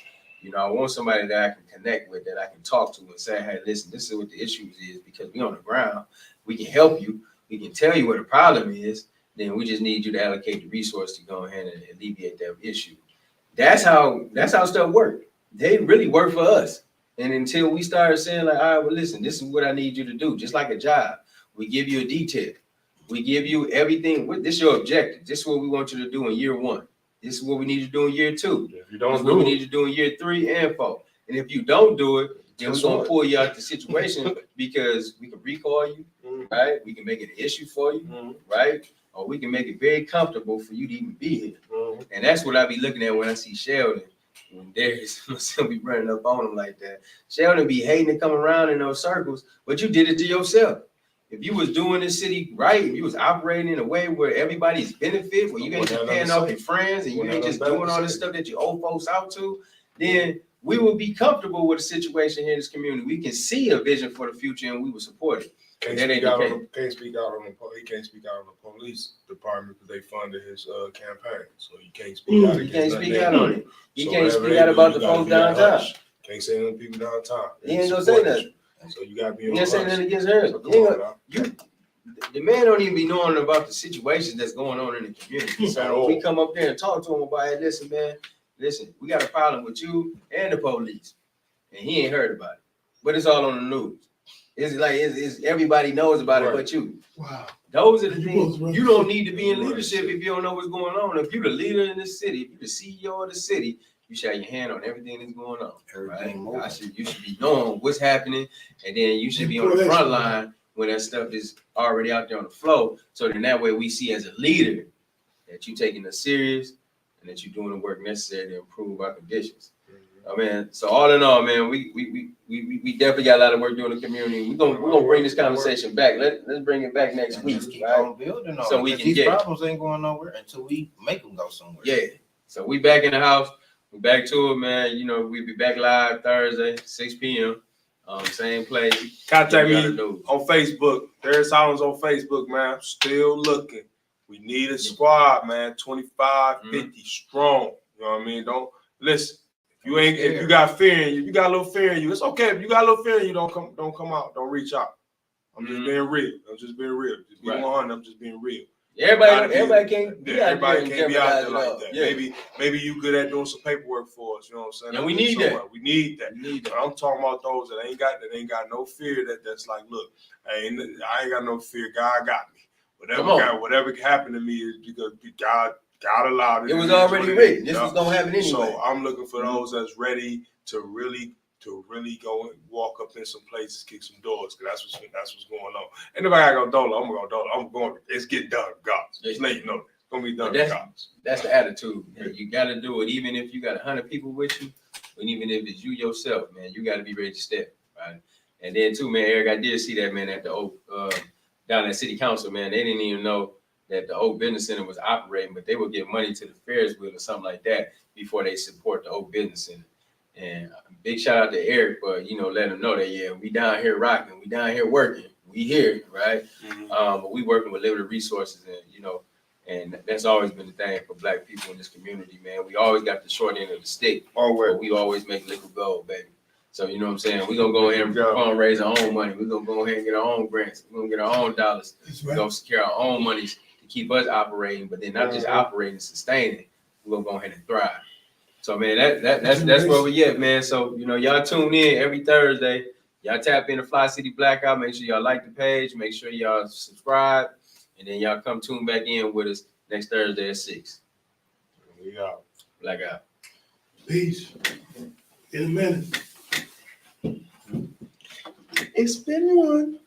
Speaker 4: I want somebody that I can connect with, that I can talk to and say, hey, listen, this is what the issues is because we on the ground. We can help you. We can tell you what the problem is. Then we just need you to allocate the resource to go ahead and alleviate that issue. That's how stuff works. They really work for us. And until we start saying like, all right, well, listen, this is what I need you to do. Just like a job. We give you a detail. We give you everything. This is your objective. This is what we want you to do in year 1. This is what we need to do in year 2.
Speaker 1: If you don't
Speaker 4: this is what we need to do in year 3 and 4. And if you don't do it, then we're going to pull you out the situation because we can recall you, right? We can make it an issue for you, right? Or we can make it very comfortable for you to even be here. And that's what I be looking at when I see Sheldon. When Darius will be running up on him like that. Sheldon be hating to come around in those circles, but you did it to yourself. If you was doing this city right, if you was operating in a way where everybody's benefit, where you ain't just paying off your friends and you ain't just doing all this stuff that you owe folks out to, then we will be comfortable with the situation here in this community. We can see a vision for the future and we will support it.
Speaker 1: He can't speak out on the police department because they funded his campaign. So you can't speak out.
Speaker 4: You can't speak out on it. You can't speak out about the folks downtown.
Speaker 1: Can't say nothing to people downtown.
Speaker 4: He ain't gonna say nothing.
Speaker 1: So you gotta be.
Speaker 4: You can't say nothing against her. The man don't even be knowing about the situations that's going on in the community. So we come up there and talk to him about it. Listen, man. Listen, we got a problem with you and the police, and he ain't heard about it. But it's all on the news. It's like it's everybody knows about it but you. Wow. Those are the things. You don't need to be in leadership if you don't know what's going on. If you're the leader in this city, if you're the CEO of the city, you should have your hand on everything that's going on. Right? You should be knowing what's happening, and then you should be on the front line when that stuff is already out there on the flow. So then that way we see as a leader that you're taking us serious and that you're doing the work necessary to improve our conditions. I mean, so all in all, man, we definitely got a lot of work doing in the community. We're gonna bring this conversation back. Let's bring it back next week.
Speaker 3: Keep on building on so we can these problems ain't going nowhere until we make them go somewhere.
Speaker 4: Yeah. So we back in the house. We're back to it, man. We'll be back live Thursday, 6 p.m. Same place.
Speaker 1: Contact me on Facebook. There's Hollins on Facebook, man. Still looking. We need a squad, man. 25, 50 strong. You know what I mean? Don't listen. If you got fear in you, if you got a little fear in you, it's okay. If you got a little fear in you, don't come out. Don't reach out. I'm just being real. Just be 100. I'm just being real.
Speaker 4: Everybody can't be out
Speaker 1: there like that. Yeah. Maybe you good at doing some paperwork for us. You know what I'm saying?
Speaker 4: And we need that.
Speaker 1: We need that. But I'm talking about those that ain't got no fear. That's like, look, I ain't got no fear. God got me. Whatever happened to me is because God allowed it.
Speaker 4: It was already written. This was gonna happen anyway.
Speaker 1: So I'm looking for those that's ready to really to really go and walk up in some places, kick some doors, because that's what's going on. And if I gotta go dolo, I'm gonna go dolo. I'm going. It's get done, regardless. Just let you know, it's gonna be done, regardless.
Speaker 4: That's the attitude. Man. You gotta do it, even if you got 100 people with you, and even if it's you yourself, man. You gotta be ready to step, right? And then too, man, Eric, I did see that, man, at the Oak down at City Council, man. They didn't even know that the Oak Business Center was operating, but they would give money to the Ferris wheel or something like that before they support the Oak Business Center. And big shout out to Eric for, letting them know that, yeah, we down here rocking, we down here working, we here, right?
Speaker 1: Mm-hmm.
Speaker 4: But we working with limited resources, and that's always been the thing for Black people in this community, man. We always got the short end of the stick, but we always make liquid gold, baby. So, you know what I'm saying? We're going to go ahead and fundraise our own money. We're going to go ahead and get our own grants. We're going to get our own dollars. We're going to secure our own monies to keep us operating, but then not just operating, sustaining. We're going to go ahead and thrive. So, man, that's where we at, man. So, y'all tune in every Thursday. Y'all tap into Fly City Blackout. Make sure y'all like the page. Make sure y'all subscribe. And then y'all come tune back in with us next Thursday at 6.
Speaker 1: We out.
Speaker 4: Blackout.
Speaker 2: Peace. In a minute.
Speaker 1: It's been one.